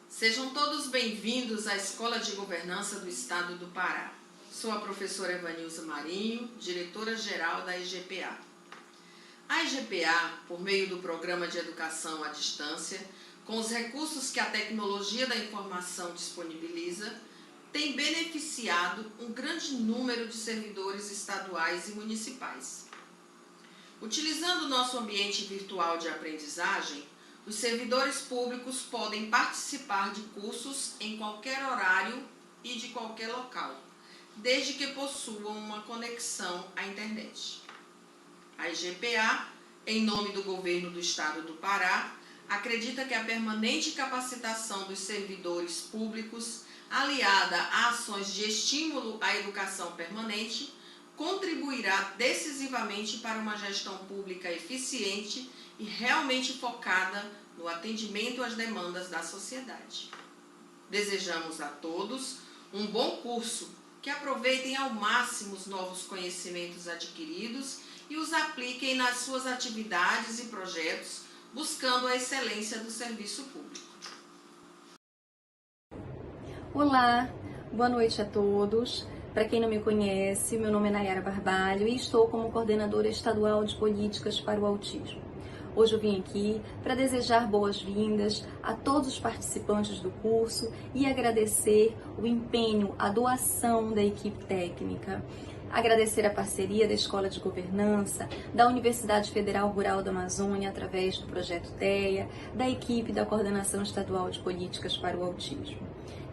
Sejam todos bem-vindos à Escola de Governança do Estado do Pará. Sou a professora Evanilza Marinho, diretora-geral da IGPA. A IGPA, por meio do Programa de Educação à Distância, com os recursos que a tecnologia da informação disponibiliza, tem beneficiado um grande número de servidores estaduais e municipais. Utilizando o nosso ambiente virtual de aprendizagem, os servidores públicos podem participar de cursos em qualquer horário e de qualquer local, desde que possuam uma conexão à internet. A IGPA, em nome do Governo do Estado do Pará, acredita que a permanente capacitação dos servidores públicos, aliada a ações de estímulo à educação permanente, contribuirá decisivamente para uma gestão pública eficiente e realmente focada no atendimento às demandas da sociedade. Desejamos a todos um bom curso, que aproveitem ao máximo os novos conhecimentos adquiridos e os apliquem nas suas atividades e projetos, buscando a excelência do serviço público. Olá, boa noite a todos. Para quem não me conhece, meu nome é Nayara Barbalho e estou como coordenadora estadual de políticas para o autismo. Hoje eu vim aqui para desejar boas-vindas a todos os participantes do curso e agradecer o empenho, a doação da equipe técnica. Agradecer a parceria da Escola de Governança, da Universidade Federal Rural da Amazônia, através do Projeto TEA, da equipe da Coordenação Estadual de Políticas para o Autismo.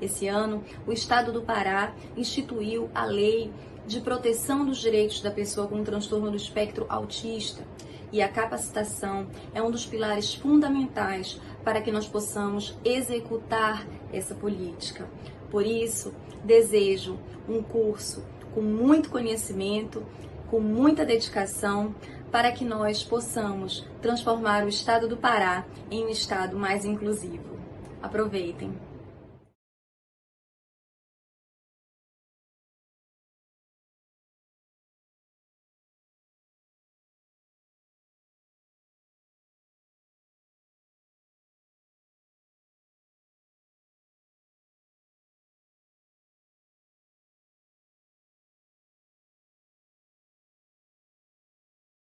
Esse ano, o Estado do Pará instituiu a Lei de Proteção dos Direitos da Pessoa com Transtorno do Espectro Autista, e a capacitação é um dos pilares fundamentais para que nós possamos executar essa política. Por isso, desejo um curso com muito conhecimento, com muita dedicação, para que nós possamos transformar o Estado do Pará em um Estado mais inclusivo. Aproveitem!